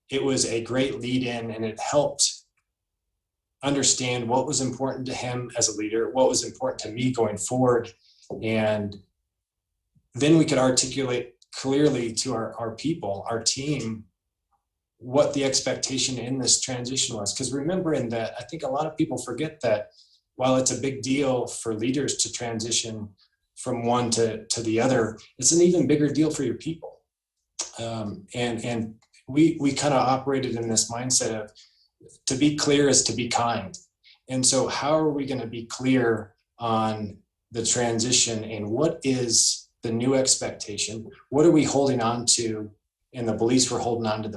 it was a great lead in, and it helped understand what was important to him as a leader, what was important to me going forward. And then we could articulate clearly to our people, our team, what the expectation in this transition was. Because remembering that, I think a lot of people forget that while it's a big deal for leaders to transition from one to the other, it's an even bigger deal for your people. And we kind of operated in this mindset of, to be clear is to be kind. And so how are we going to be clear on the transition, and what is the new expectation? What are we holding on to, and the beliefs we're holding on to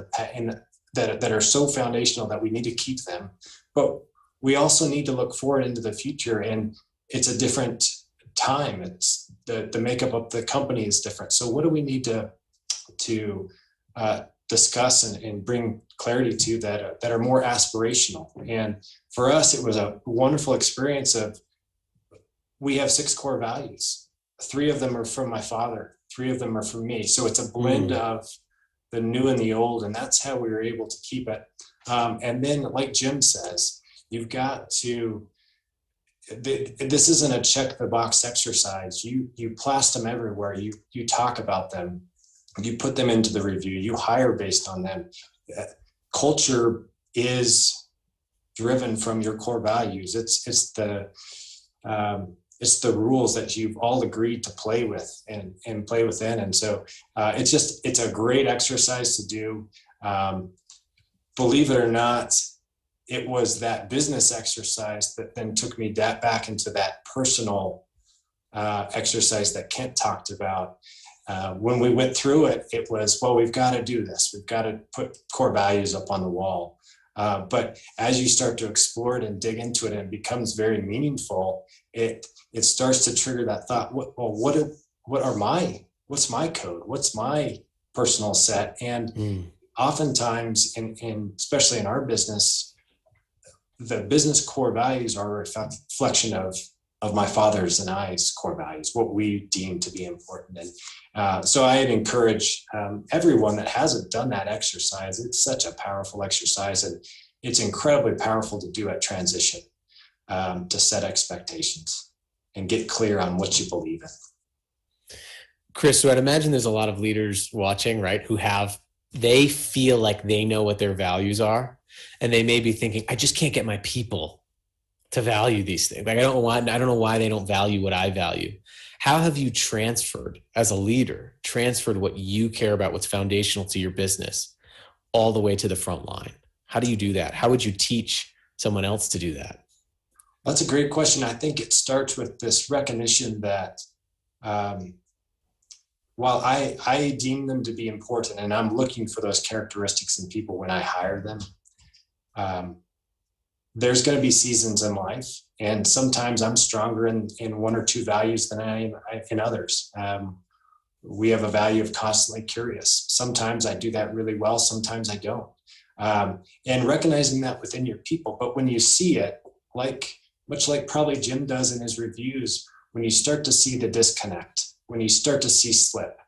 that are so foundational that we need to keep them? But we also need to look forward into the future, and it's a different time. It's the makeup of the company is different. So what do we need to discuss and bring clarity to that are more aspirational? And for us, it was a wonderful experience of, we have 6 core values. 3 of them are from my father, 3 of them are from me. So it's a blend of the new and the old, and that's how we were able to keep it. And then, like Jim says, you've got to, this isn't a check the box exercise. You plast them everywhere. You talk about them. You put them into the review. You hire based on them. Culture is driven from your core values. It's the rules that you've all agreed to play with and play within. And so it's a great exercise to do. Believe it or not, it was that business exercise that then took me back into that personal exercise that Kent talked about. When we went through it, it was, well, we've got to do this. We've got to put core values up on the wall. But as you start to explore it and dig into it, and it becomes very meaningful, it starts to trigger that thought, what's my code? What's my personal set? And oftentimes, especially in our business, the business core values are a reflection of my father's and I's core values, what we deem to be important. And so I'd encourage everyone that hasn't done that exercise. It's such a powerful exercise, and it's incredibly powerful to do at transition, to set expectations and get clear on what you believe in. Chris, so I'd imagine there's a lot of leaders watching, right, they feel like they know what their values are, and they may be thinking, I just can't get my people to value these things. Like, I don't know why they don't value what I value. How have you transferred, as a leader, what you care about, what's foundational to your business, all the way to the front line? How do you do that? How would you teach someone else to do that? That's a great question. I think it starts with this recognition that while I deem them to be important, and I'm looking for those characteristics in people when I hire them, there's going to be seasons in life, and sometimes I'm stronger in one or two values than I am in others. We have a value of constantly curious. Sometimes I do that really well, sometimes I don't. And recognizing that within your people. But when you see it, much like probably Jim does in his reviews, when you start to see the disconnect, when you start to see slip,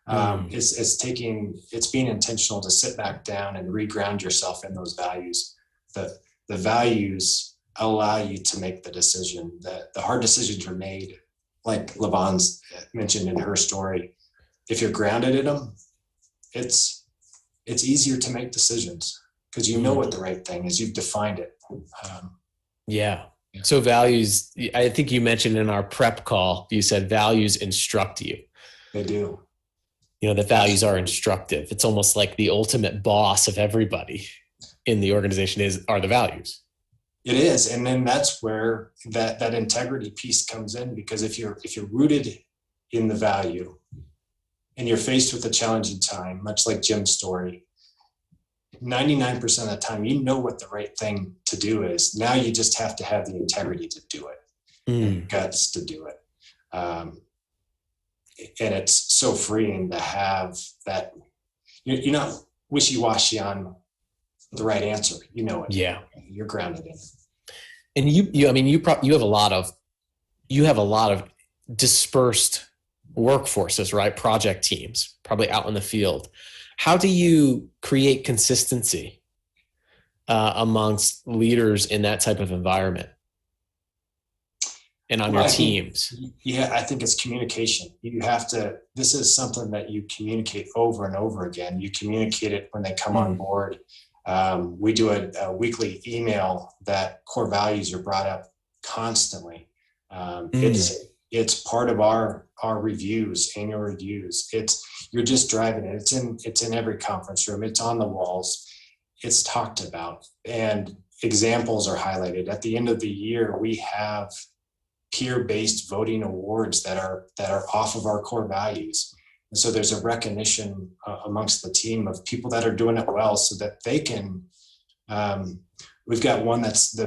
it's being intentional to sit back down and reground yourself in those values. The values allow you to make the decision. The hard decisions are made, like LaVon's mentioned in her story. If you're grounded in them, it's easier to make decisions because you know what the right thing is. You've defined it. Yeah. So values, I think you mentioned in our prep call, you said values instruct you. They do. The values are instructive. It's almost like the ultimate boss of everybody in the organization are the values. It is. And then that's where that integrity piece comes in, because if you're rooted in the value and you're faced with a challenging time, much like Jim's story, 99% of the time, you know what the right thing to do is. Now you just have to have the integrity to do it, and guts to do it. And it's so freeing to have that. You're not wishy-washy on the right answer. You know it. Yeah, you're grounded in it. And you have a lot of dispersed workforces, right? Project teams, probably out in the field. How do you create consistency amongst leaders in that type of environment and on your teams? Yeah, I think it's communication. You have to, this is something that you communicate over and over again. You communicate it when they come on board. We do a weekly email that core values are brought up constantly. It's part of our reviews, annual reviews. You're just driving it. It's in every conference room. It's on the walls. It's talked about, and examples are highlighted. At the end of the year, we have peer-based voting awards that are off of our core values. And so there's a recognition amongst the team of people that are doing it well, so that they can. We've got one that's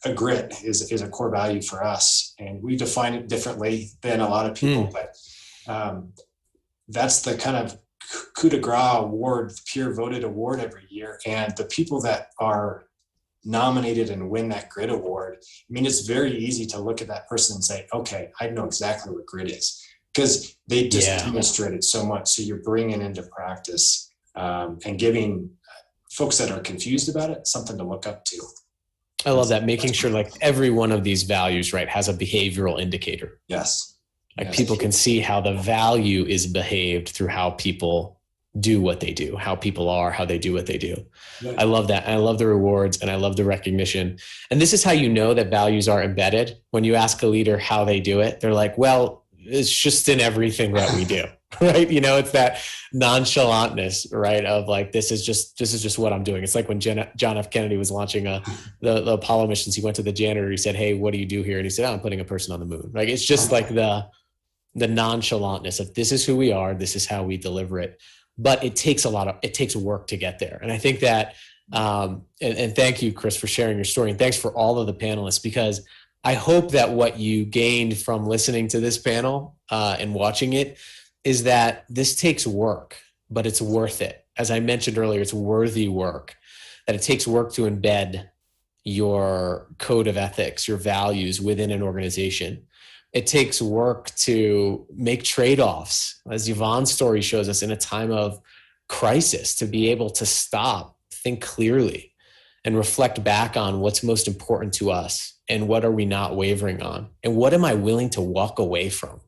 a grit is a core value for us, and we define it differently than a lot of people, but that's the kind of coup de grace award, peer voted award every year. And the people that are nominated and win that grit award, I mean, it's very easy to look at that person and say, okay, I know exactly what grit is, because they just demonstrate it so much. So you're bringing into practice and giving folks that are confused about it something to look up to. I love that. Making sure like every one of these values, right, has a behavioral indicator. Yes. People can see how the value is behaved through how people do what they do, how people are, how they do what they do. Yeah. I love that. And I love the rewards, and I love the recognition. And this is how you know that values are embedded. When you ask a leader how they do it, they're like, well, it's just in everything that we do. Right. It's that nonchalantness, right? Of like, this is just what I'm doing. It's like when John F. Kennedy was launching the Apollo missions, he went to the janitor, he said, hey, what do you do here? And he said, I'm putting a person on the moon. Like, it's just like the nonchalantness of this is who we are. This is how we deliver it. But it takes work to get there. And I think that, and thank you, Chris, for sharing your story. And thanks for all of the panelists, because I hope that what you gained from listening to this panel and watching it is that this takes work, but it's worth it. As I mentioned earlier, it's worthy work, that it takes work to embed your code of ethics, your values within an organization. It takes work to make trade-offs, as Yvonne's story shows us, in a time of crisis, to be able to stop, think clearly, and reflect back on what's most important to us, and what are we not wavering on, and what am I willing to walk away from.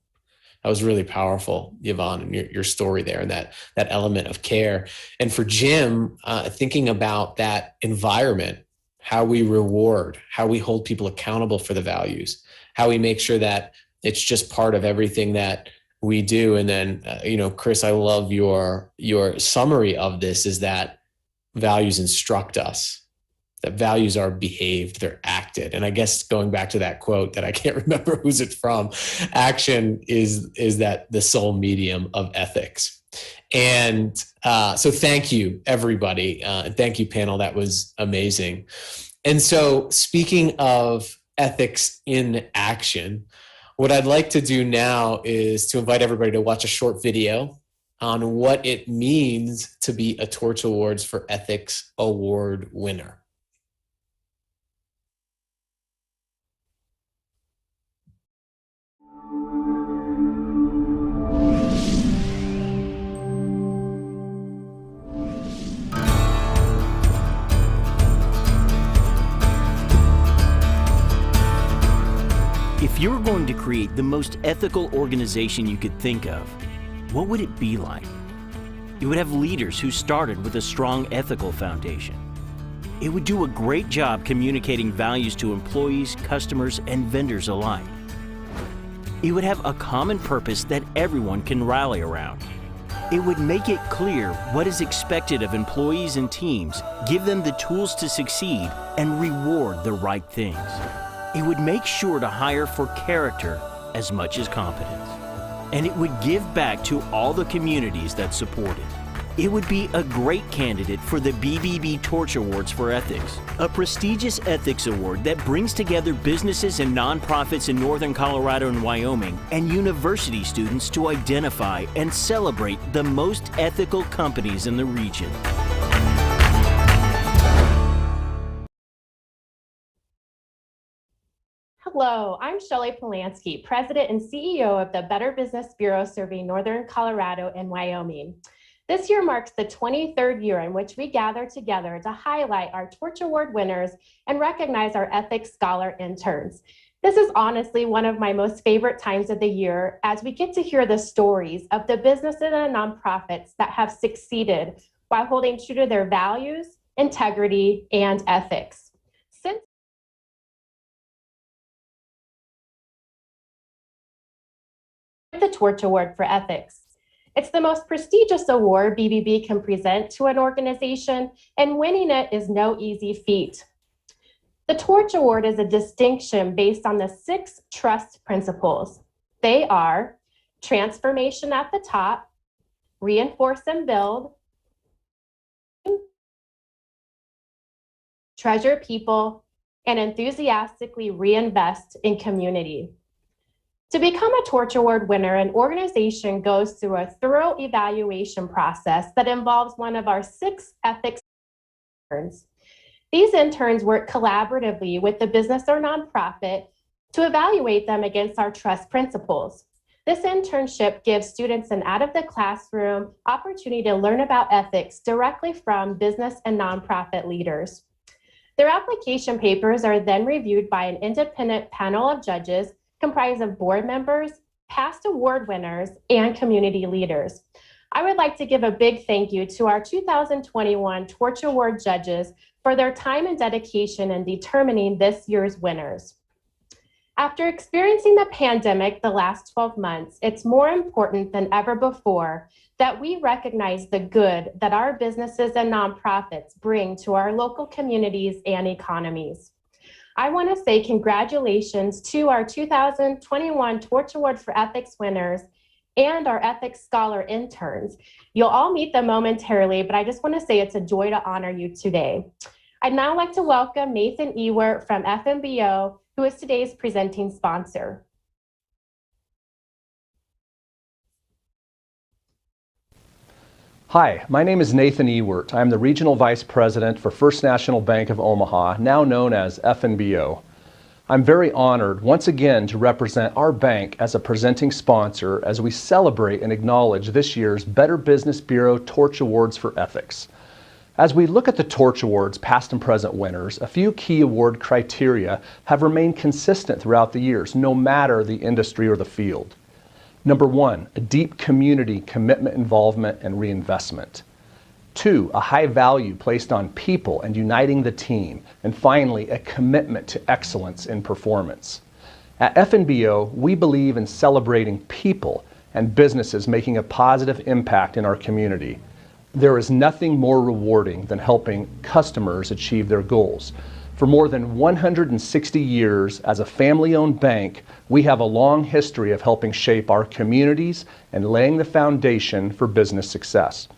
That was really powerful, Yvonne, and your story there, and that element of care. And for Jim, thinking about that environment, how we reward, how we hold people accountable for the values, how we make sure that it's just part of everything that we do. And then, Chris, I love your summary of this, is that values instruct us, that values are behaved, they're acted. And I guess going back to that quote that I can't remember who's it from, action is that the sole medium of ethics. And so thank you, everybody. And thank you, panel. That was amazing. And so, speaking of ethics in action, what I'd like to do now is to invite everybody to watch a short video on what it means to be a Torch Awards for Ethics Award winner. If you were going to create the most ethical organization you could think of, what would it be like? It would have leaders who started with a strong ethical foundation. It would do a great job communicating values to employees, customers, and vendors alike. It would have a common purpose that everyone can rally around. It would make it clear what is expected of employees and teams, give them the tools to succeed, and reward the right things. It would make sure to hire for character as much as competence. And it would give back to all the communities that support it. It would be a great candidate for the BBB Torch Awards for Ethics, a prestigious ethics award that brings together businesses and nonprofits in Northern Colorado and Wyoming and university students to identify and celebrate the most ethical companies in the region. Hello, I'm Shelley Polanski, President and CEO of the Better Business Bureau serving Northern Colorado and Wyoming. This year marks the 23rd year in which we gather together to highlight our Torch Award winners and recognize our Ethics Scholar Interns. This is honestly one of my most favorite times of the year as we get to hear the stories of the businesses and nonprofits that have succeeded while holding true to their values, integrity, and ethics. Since the Torch Award for Ethics. It's the most prestigious award BBB can present to an organization, and winning it is no easy feat. The Torch Award is a distinction based on the 6 trust principles. They are transformation at the top, reinforce and build, treasure people, and enthusiastically reinvest in community. To become a Torch Award winner, an organization goes through a thorough evaluation process that involves one of our 6 ethics interns. These interns work collaboratively with the business or nonprofit to evaluate them against our trust principles. This internship gives students an out-of-the-classroom opportunity to learn about ethics directly from business and nonprofit leaders. Their application papers are then reviewed by an independent panel of judges comprised of board members, past award winners, and community leaders. I would like to give a big thank you to our 2021 Torch Award judges for their time and dedication in determining this year's winners. After experiencing the pandemic the last 12 months, it's more important than ever before that we recognize the good that our businesses and nonprofits bring to our local communities and economies. I want to say congratulations to our 2021 Torch Award for Ethics winners and our Ethics Scholar Interns. You'll all meet them momentarily, but I just want to say it's a joy to honor you today. I'd now like to welcome Nathan Ewert from FMBO, who is today's presenting sponsor. Hi, my name is Nathan Ewert. I'm the Regional Vice President for First National Bank of Omaha, now known as FNBO. I'm very honored once again to represent our bank as a presenting sponsor as we celebrate and acknowledge this year's Better Business Bureau Torch Awards for Ethics. As we look at the Torch Awards past and present winners, a few key award criteria have remained consistent throughout the years, no matter the industry or the field. Number 1, a deep community commitment, involvement, and reinvestment. 2, a high value placed on people and uniting the team. And finally, a commitment to excellence in performance. At FNBO, we believe in celebrating people and businesses making a positive impact in our community. There is nothing more rewarding than helping customers achieve their goals. For more than 160 years as a family-owned bank, we have a long history of helping shape our communities and laying the foundation for business success.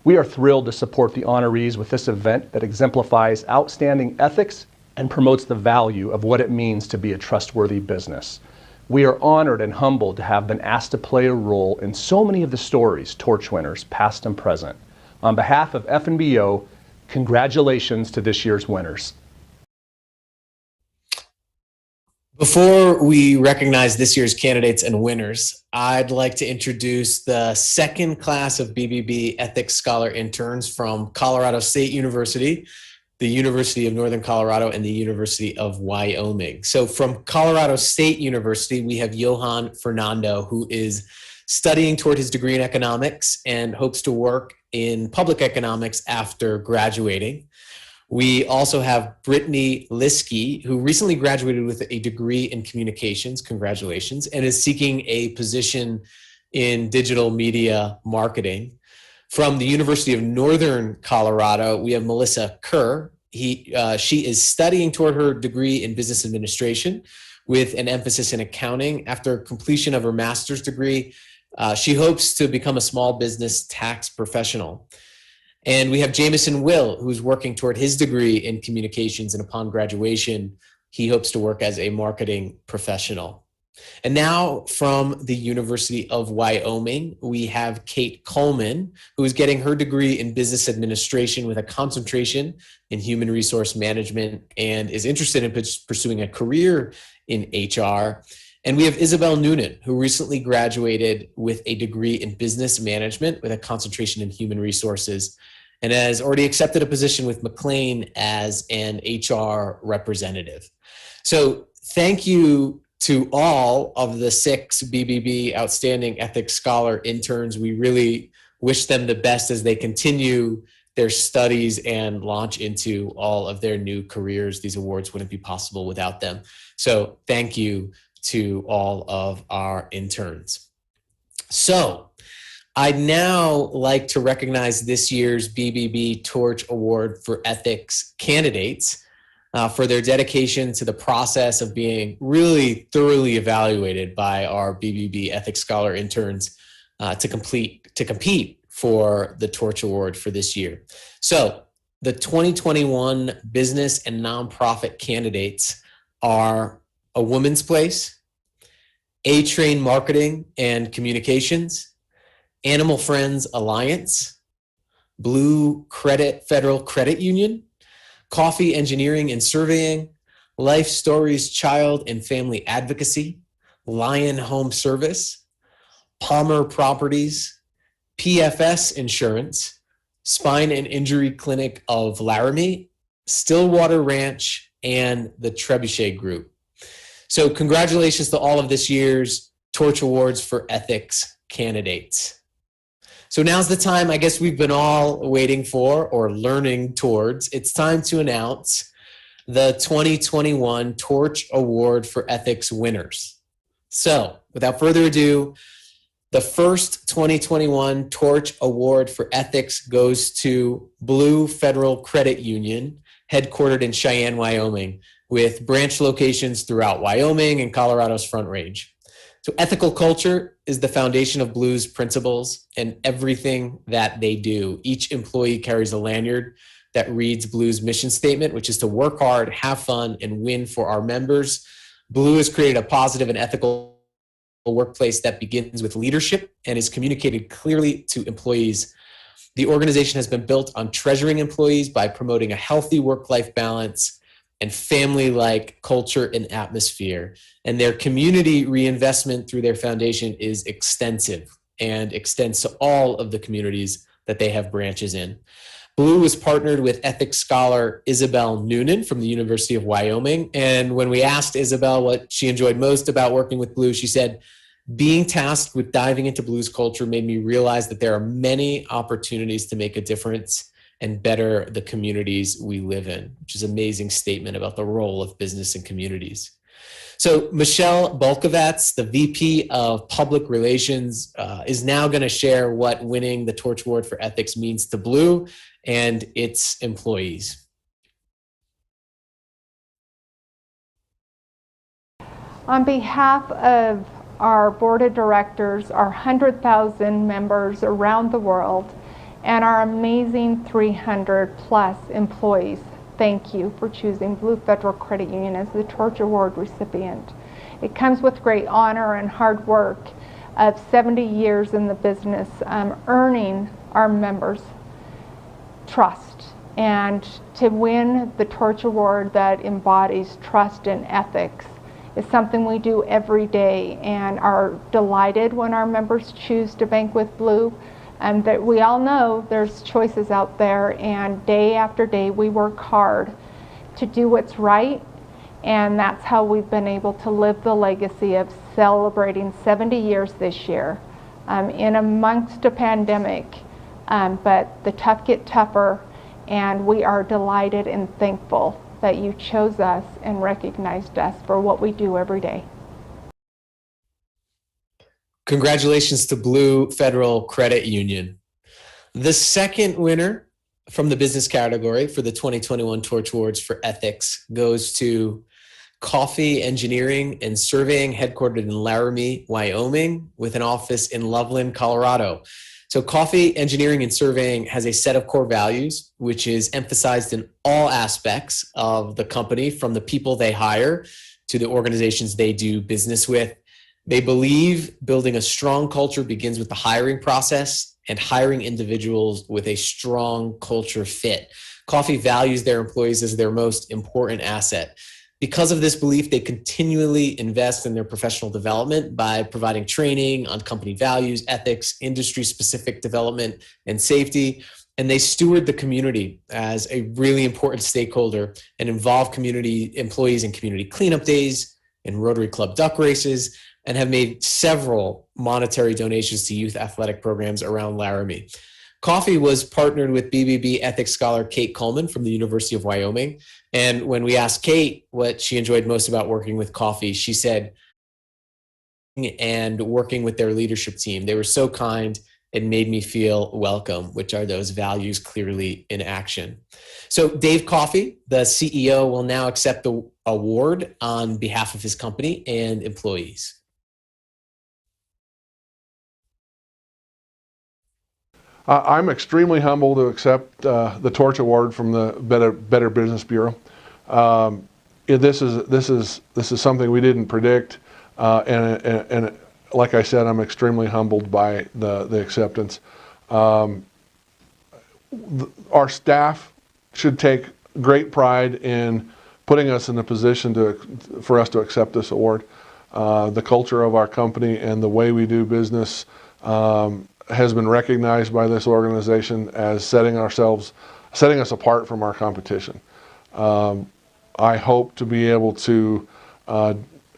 We are thrilled to support the honorees with this event that exemplifies outstanding ethics and promotes the value of what it means to be a trustworthy business. We are honored and humbled to have been asked to play a role in so many of the stories, Torch winners, past and present. On behalf of FNBO, congratulations to this year's winners. Before we recognize this year's candidates and winners, I'd like to introduce the second class of BBB Ethics Scholar Interns from Colorado State University, the University of Northern Colorado, and the University of Wyoming. So from Colorado State University, we have Johan Fernando, who is studying toward his degree in economics and hopes to work in public economics after graduating. We also have Brittany Liskey, who recently graduated with a degree in communications, congratulations, and is seeking a position in digital media marketing. From the University of Northern Colorado, we have Melissa Kerr. She is studying toward her degree in business administration with an emphasis in accounting. After completion of her master's degree, she hopes to become a small business tax professional. And we have Jameson Will, who's working toward his degree in communications, and upon graduation, he hopes to work as a marketing professional. And now from the University of Wyoming, we have Kate Coleman, who is getting her degree in business administration with a concentration in human resource management and is interested in pursuing a career in HR. And we have Isabel Noonan, who recently graduated with a degree in business management with a concentration in human resources and has already accepted a position with McLean as an HR representative. So thank you to all of the 6 BBB Outstanding Ethics Scholar Interns. We really wish them the best as they continue their studies and launch into all of their new careers. These awards wouldn't be possible without them. So thank you to all of our interns. So I'd now like to recognize this year's BBB Torch Award for Ethics candidates for their dedication to the process of being really thoroughly evaluated by our BBB Ethics Scholar Interns to compete for the Torch Award for this year. So the 2021 business and nonprofit candidates are A Woman's Place, A-Train Marketing and Communications, Animal Friends Alliance, Blue Credit Federal Credit Union, Coffee Engineering and Surveying, Life Stories Child and Family Advocacy, Lion Home Service, Palmer Properties, PFS Insurance, Spine and Injury Clinic of Laramie, Stillwater Ranch, and the Trebuchet Group. So congratulations to all of this year's Torch Awards for Ethics candidates. So now's the time I guess we've been all waiting for or learning towards. It's time to announce the 2021 Torch Award for Ethics winners. So without further ado, the first 2021 Torch Award for Ethics goes to Blue Federal Credit Union, headquartered in Cheyenne, Wyoming, with branch locations throughout Wyoming and Colorado's Front Range. So ethical culture is the foundation of Blue's principles and everything that they do. Each employee carries a lanyard that reads Blue's mission statement, which is to work hard, have fun, and win for our members. Blue has created a positive and ethical workplace that begins with leadership and is communicated clearly to employees. The organization has been built on treasuring employees by promoting a healthy work-life balance and family-like culture and atmosphere. And their community reinvestment through their foundation is extensive and extends to all of the communities that they have branches in. Blue was partnered with ethics scholar Isabel Noonan from the University of Wyoming. And when we asked Isabel what she enjoyed most about working with Blue, she said, "Being tasked with diving into Blue's culture made me realize that there are many opportunities to make a difference and better the communities we live in," which is an amazing statement about the role of business and communities. So Michelle Bolkovats, the VP of Public Relations, is now going to share what winning the Torch Award for Ethics means to Blue and its employees. On behalf of our board of directors, our 100,000 members around the world, and our amazing 300 plus employees. Thank you for choosing Blue Federal Credit Union as the Torch Award recipient. It comes with great honor and hard work of 70 years in the business, earning our members' trust. And to win the Torch Award that embodies trust and ethics is something we do every day, and are delighted when our members choose to bank with Blue. And that we all know there's choices out there, and day after day we work hard to do what's right, and that's how we've been able to live the legacy of celebrating 70 years this year in amongst a pandemic. But the tough get tougher, and we are delighted and thankful that you chose us and recognized us for what we do every day. Congratulations to Blue Federal Credit Union. The second winner from the business category for the 2021 Torch Awards for Ethics goes to Coffee Engineering and Surveying, headquartered in Laramie, Wyoming, with an office in Loveland, Colorado. So Coffee Engineering and Surveying has a set of core values, which is emphasized in all aspects of the company, from the people they hire to the organizations they do business with. They believe building a strong culture begins with the hiring process and hiring individuals with a strong culture fit. Coffee values their employees as their most important asset. Because of this belief, they continually invest in their professional development by providing training on company values, ethics, industry-specific development, and safety. And they steward the community as a really important stakeholder and involve community employees in community cleanup days and Rotary Club duck races, and have made several monetary donations to youth athletic programs around Laramie. Coffee was partnered with BBB Ethics Scholar Kate Coleman from the University of Wyoming. And when we asked Kate what she enjoyed most about working with Coffee, she said, and working with their leadership team. They were so kind, it made me feel welcome, which are those values clearly in action. So Dave Coffey, the CEO, will now accept the award on behalf of his company and employees. I'm extremely humbled to accept the Torch Award from the Better Business Bureau. This is something we didn't predict, and like I said, I'm extremely humbled by the acceptance. Our staff should take great pride in putting us in a position for us to accept this award. The culture of our company and the way we do business has been recognized by this organization as setting us apart from our competition. I hope to be able to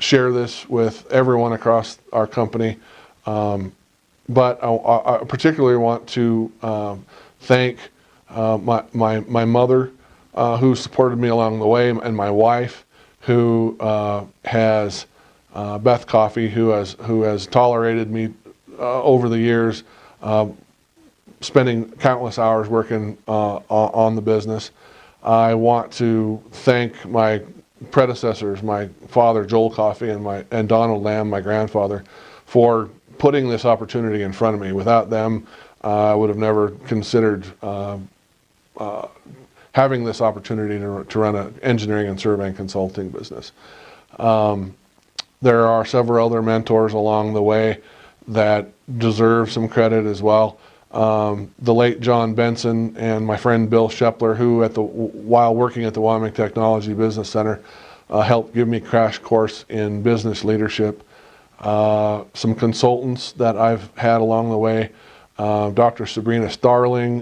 share this with everyone across our company, but I particularly want to thank my mother, who supported me along the way, and my wife, who has Beth Coffey, who has tolerated me over the years, spending countless hours working on the business. I want to thank my predecessors, my father Joel Coffey and Donald Lamb, my grandfather, for putting this opportunity in front of me. Without them, I would have never considered having this opportunity to run an engineering and surveying consulting business. There are several other mentors along the way that deserve some credit as well. The late John Benson and my friend Bill Shepler, who while working at the Wyoming Technology Business Center, helped give me a crash course in business leadership. Some consultants that I've had along the way, Dr. Sabrina Starling,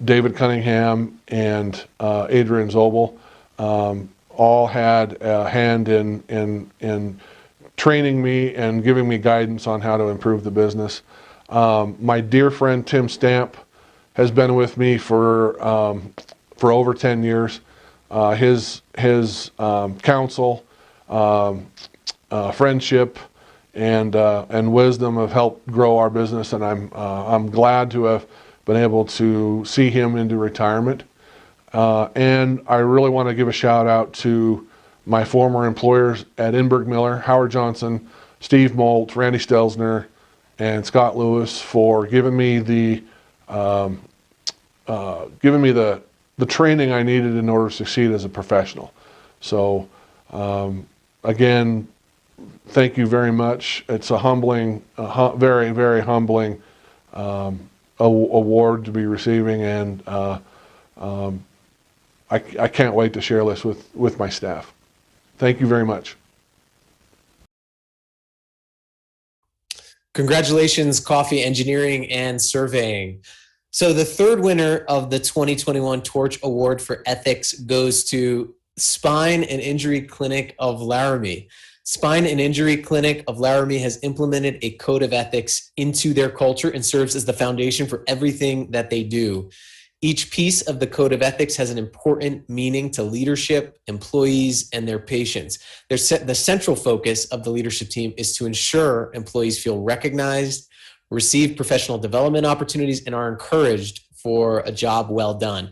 David Cunningham, and Adrian Zobel, all had a hand in training me and giving me guidance on how to improve the business. My dear friend Tim Stamp has been with me for over 10 years. His counsel, friendship, and wisdom have helped grow our business, and I'm glad to have been able to see him into retirement. And I really want to give a shout out to my former employers at Inberg Miller, Howard Johnson, Steve Molt, Randy Stelzner, and Scott Lewis for giving me the training I needed in order to succeed as a professional. So again, thank you very much. It's a humbling, very, very humbling award to be receiving, and I can't wait to share this with my staff. Thank you very much. Congratulations, Coffee Engineering and Surveying. So the third winner of the 2021 Torch Award for Ethics goes to Spine and Injury Clinic of Laramie. Spine and Injury Clinic of Laramie has implemented a code of ethics into their culture and serves as the foundation for everything that they do. Each piece of the code of ethics has an important meaning to leadership, employees, and their patients. The central focus of the leadership team is to ensure employees feel recognized, receive professional development opportunities, and are encouraged for a job well done.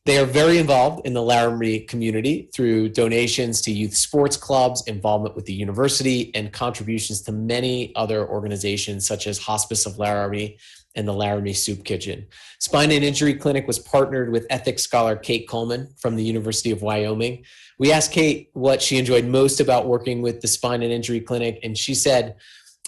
They are very involved in the Laramie community through donations to youth sports clubs, involvement with the university, and contributions to many other organizations such as Hospice of Laramie and the Laramie Soup Kitchen. Spine and Injury Clinic was partnered with ethics scholar Kate Coleman from the University of Wyoming. We asked Kate what she enjoyed most about working with the Spine and Injury Clinic, and she said,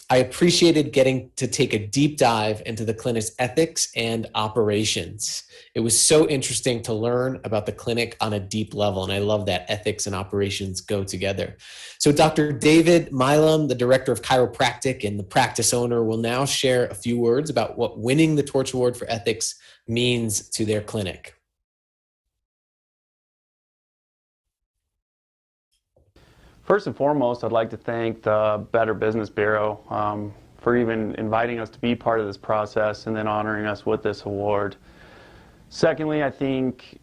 "I appreciated getting to take a deep dive into the clinic's ethics and operations. It was so interesting to learn about the clinic on a deep level." And I love that ethics and operations go together. So Dr. David Milam, the director of chiropractic and the practice owner, will now share a few words about what winning the Torch Award for Ethics means to their clinic. First and foremost, I'd like to thank the Better Business Bureau for even inviting us to be part of this process and then honoring us with this award. Secondly, I think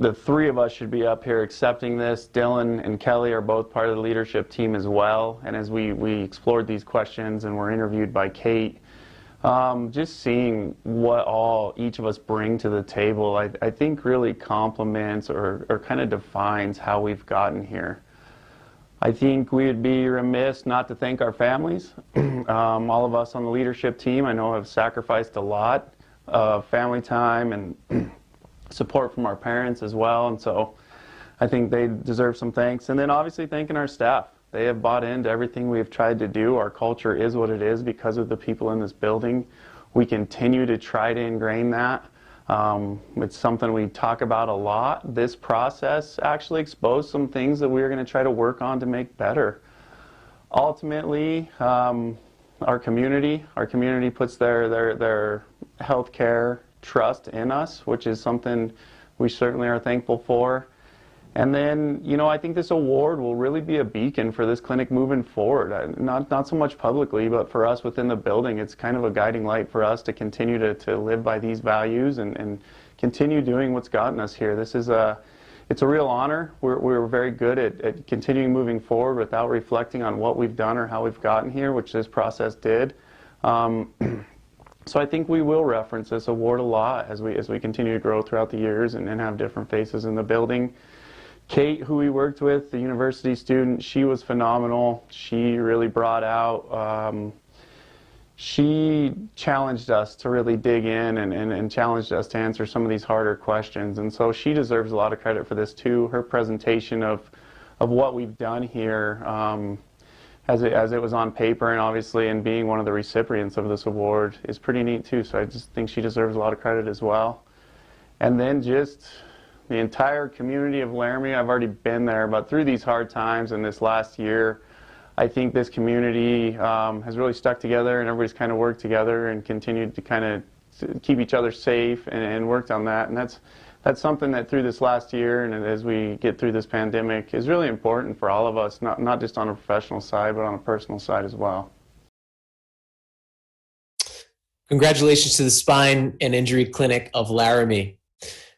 the three of us should be up here accepting this. Dylan and Kelly are both part of the leadership team as well. And as we explored these questions and were interviewed by Kate, just seeing what all each of us bring to the table, I think really complements or kind of defines how we've gotten here. I think we would be remiss not to thank our families. All of us on the leadership team, I know, have sacrificed a lot of family time and support from our parents as well, and so I think they deserve some thanks. And then obviously thanking our staff. They have bought into everything we've tried to do. Our culture is what it is because of the people in this building. We continue to try to ingrain that. It's something we talk about a lot. This process actually exposed some things that we're going to try to work on to make better. Ultimately, our community puts their healthcare trust in us, which is something we certainly are thankful for. And then, you know, I think this award will really be a beacon for this clinic moving forward. Not so much publicly, but for us within the building, it's kind of a guiding light for us to continue to live by these values and continue doing what's gotten us here. It's a real honor. We're very good at continuing moving forward without reflecting on what we've done or how we've gotten here, which this process did. So I think we will reference this award a lot as we continue to grow throughout the years and have different faces in the building. Kate, who we worked with, the university student, she was phenomenal. She really brought out, she challenged us to really dig in and challenged us to answer some of these harder questions. And so she deserves a lot of credit for this too. Her presentation of what we've done here as it was on paper and obviously in being one of the recipients of this award is pretty neat too. So I just think she deserves a lot of credit as well. And then just the entire community of Laramie, I've already been there, but through these hard times in this last year, I think this community has really stuck together and everybody's kind of worked together and continued to kind of keep each other safe and worked on that. And that's something that through this last year and as we get through this pandemic is really important for all of us, not just on a professional side, but on a personal side as well. Congratulations to the Spine and Injury Clinic of Laramie.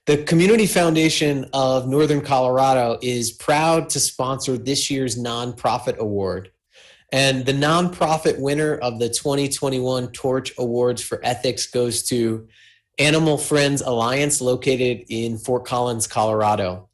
The Community Foundation of Northern Colorado is proud to sponsor this year's nonprofit award. And the nonprofit winner of the 2021 Torch Awards for Ethics goes to Animal Friends Alliance, located in Fort Collins, Colorado.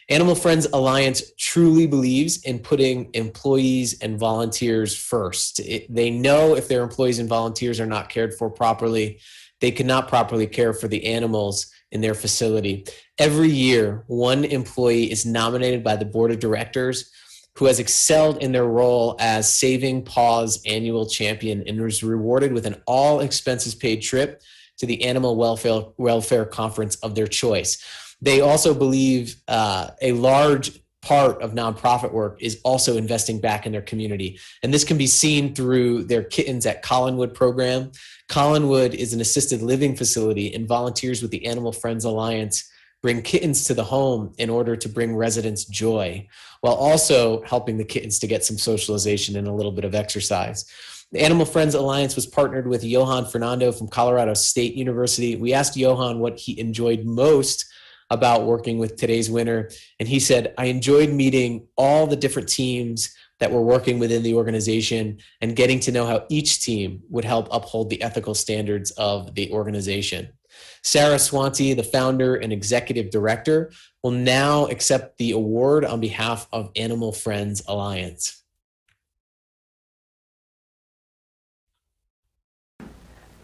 Animal Friends Alliance truly believes in putting employees and volunteers first. They know if their employees and volunteers are not cared for properly, they cannot properly care for the animals in their facility. Every year, one employee is nominated by the board of directors who has excelled in their role as Saving Paws annual champion and was rewarded with an all expenses paid trip to the animal welfare conference of their choice. They also believe a large part of nonprofit work is also investing back in their community. And this can be seen through their Kittens at Collinwood program. Collinwood is an assisted living facility, and volunteers with the Animal Friends Alliance bring kittens to the home in order to bring residents joy, while also helping the kittens to get some socialization and a little bit of exercise. The Animal Friends Alliance was partnered with Johan Fernando from Colorado State University. We asked Johan what he enjoyed most about working with today's winner, and he said, I enjoyed meeting all the different teams that were working within the organization and getting to know how each team would help uphold the ethical standards of the organization. Sarah Swanty, the founder and executive director, will now accept the award on behalf of Animal Friends Alliance.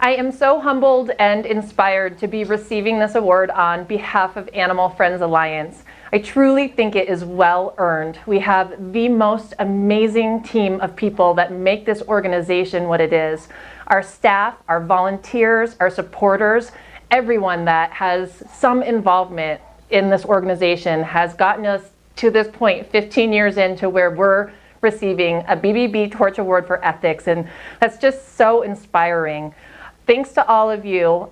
I am so humbled and inspired to be receiving this award on behalf of Animal Friends Alliance. I truly think it is well earned. We have the most amazing team of people that make this organization what it is. Our staff, our volunteers, our supporters, everyone that has some involvement in this organization has gotten us to this point 15 years into where we're receiving a BBB Torch Award for Ethics, and that's just so inspiring. Thanks to all of you,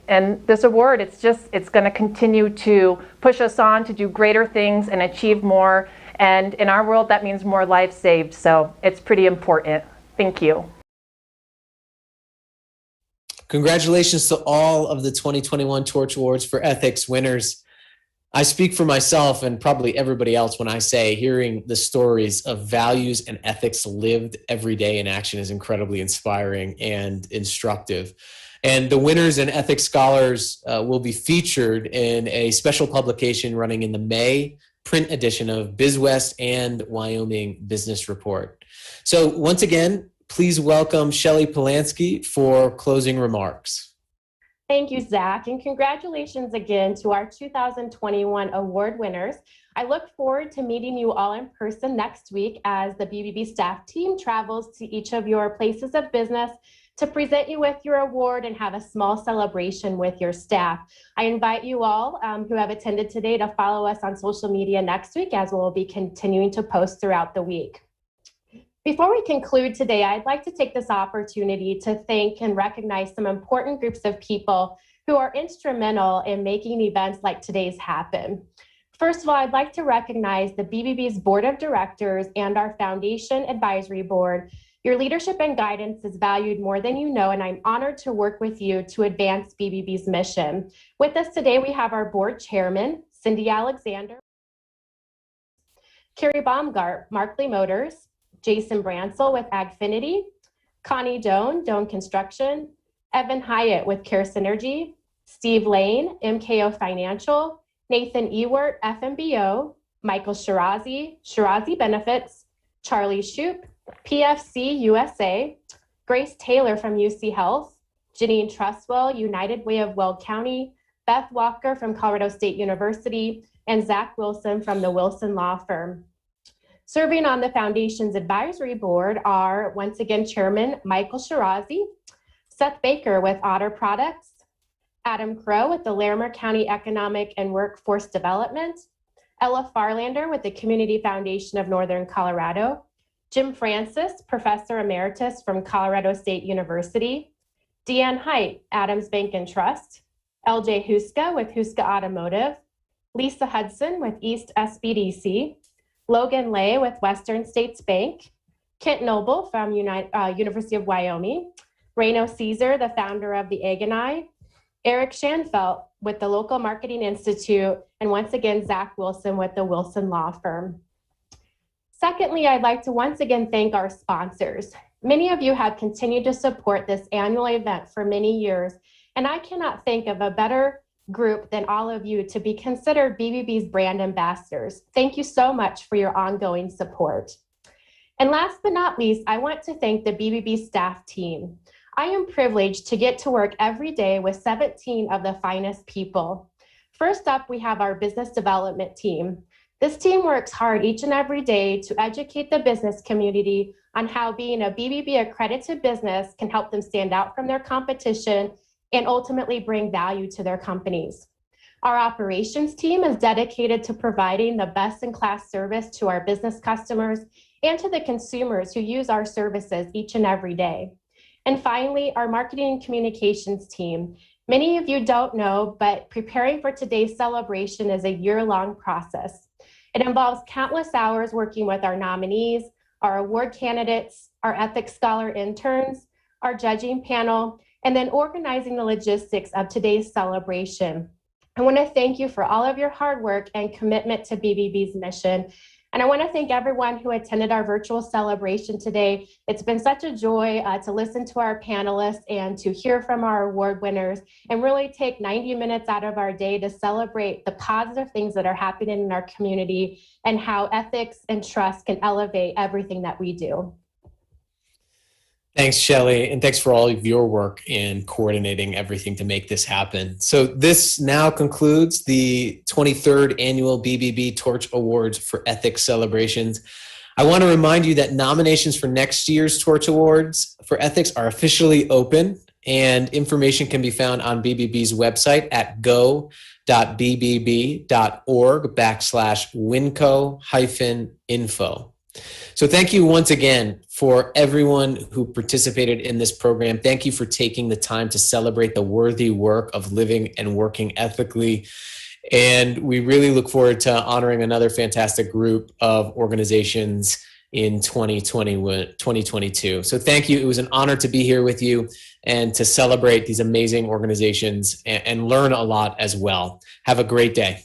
and this award, it's going to continue to push us on to do greater things and achieve more, and in our world that means more lives saved, so it's pretty important. Thank you. Congratulations to all of the 2021 Torch Awards for Ethics winners. I speak for myself and probably everybody else when I say hearing the stories of values and ethics lived every day in action is incredibly inspiring and instructive. And the winners and ethics scholars will be featured in a special publication running in the May print edition of BizWest and Wyoming Business Report. So once again, please welcome Shelley Polanski for closing remarks. Thank you, Zach, and congratulations again to our 2021 award winners. I look forward to meeting you all in person next week as the BBB staff team travels to each of your places of business to present you with your award and have a small celebration with your staff. I invite you all who have attended today to follow us on social media next week, as we'll be continuing to post throughout the week. Before we conclude today, I'd like to take this opportunity to thank and recognize some important groups of people who are instrumental in making events like today's happen. First of all, I'd like to recognize the BBB's Board of Directors and our Foundation Advisory Board. Your leadership and guidance is valued more than you know, and I'm honored to work with you to advance BBB's mission. With us today, we have our board chairman, Cindy Alexander, Carrie Baumgart, Markley Motors, Jason Bransel with Agfinity, Connie Doan, Doan Construction, Evan Hyatt with Care Synergy, Steve Lane, MKO Financial, Nathan Ewert, FMBO, Michael Shirazi, Shirazi Benefits, Charlie Shoup, PFC USA, Grace Taylor from UC Health, Janine Trustwell, United Way of Weld County, Beth Walker from Colorado State University, and Zach Wilson from the Wilson Law Firm. Serving on the Foundation's advisory board are, once again, Chairman Michael Shirazi, Seth Baker with Otter Products, Adam Crow with the Larimer County Economic and Workforce Development, Ella Farlander with the Community Foundation of Northern Colorado, Jim Francis, Professor Emeritus from Colorado State University, Deanne Height, Adams Bank and Trust, LJ Huska with Huska Automotive, Lisa Hudson with East SBDC, Logan Lay with Western States Bank, Kent Noble from University of Wyoming, Reno Caesar, the founder of the Egg and I, Eric Schanfelt with the Local Marketing Institute, and once again, Zach Wilson with the Wilson Law Firm. Secondly, I'd like to once again thank our sponsors. Many of you have continued to support this annual event for many years, and I cannot think of a better group than all of you to be considered BBB's brand ambassadors. Thank you so much for your ongoing support. And last but not least, I want to thank the BBB staff team. I am privileged to get to work every day with 17 of the finest people. First up, we have our business development team. This team works hard each and every day to educate the business community on how being a BBB accredited business can help them stand out from their competition and ultimately bring value to their companies. Our operations team is dedicated to providing the best-in-class service to our business customers and to the consumers who use our services each and every day. And finally, our marketing and communications team. Many of you don't know, but preparing for today's celebration is a year-long process. It involves countless hours working with our nominees, our award candidates, our Ethics Scholar Interns, our judging panel, and then organizing the logistics of today's celebration. I want to thank you for all of your hard work and commitment to BBB's mission. And I want to thank everyone who attended our virtual celebration today. It's been such a joy to listen to our panelists and to hear from our award winners and really take 90 minutes out of our day to celebrate the positive things that are happening in our community and how ethics and trust can elevate everything that we do. Thanks, Shelley, and thanks for all of your work in coordinating everything to make this happen. So this now concludes the 23rd Annual BBB Torch Awards for Ethics celebrations. I want to remind you that nominations for next year's Torch Awards for Ethics are officially open, and information can be found on BBB's website at go.bbb.org/winco-info. So thank you once again for everyone who participated in this program. Thank you for taking the time to celebrate the worthy work of living and working ethically. And we really look forward to honoring another fantastic group of organizations in 2022. So thank you. It was an honor to be here with you and to celebrate these amazing organizations and learn a lot as well. Have a great day.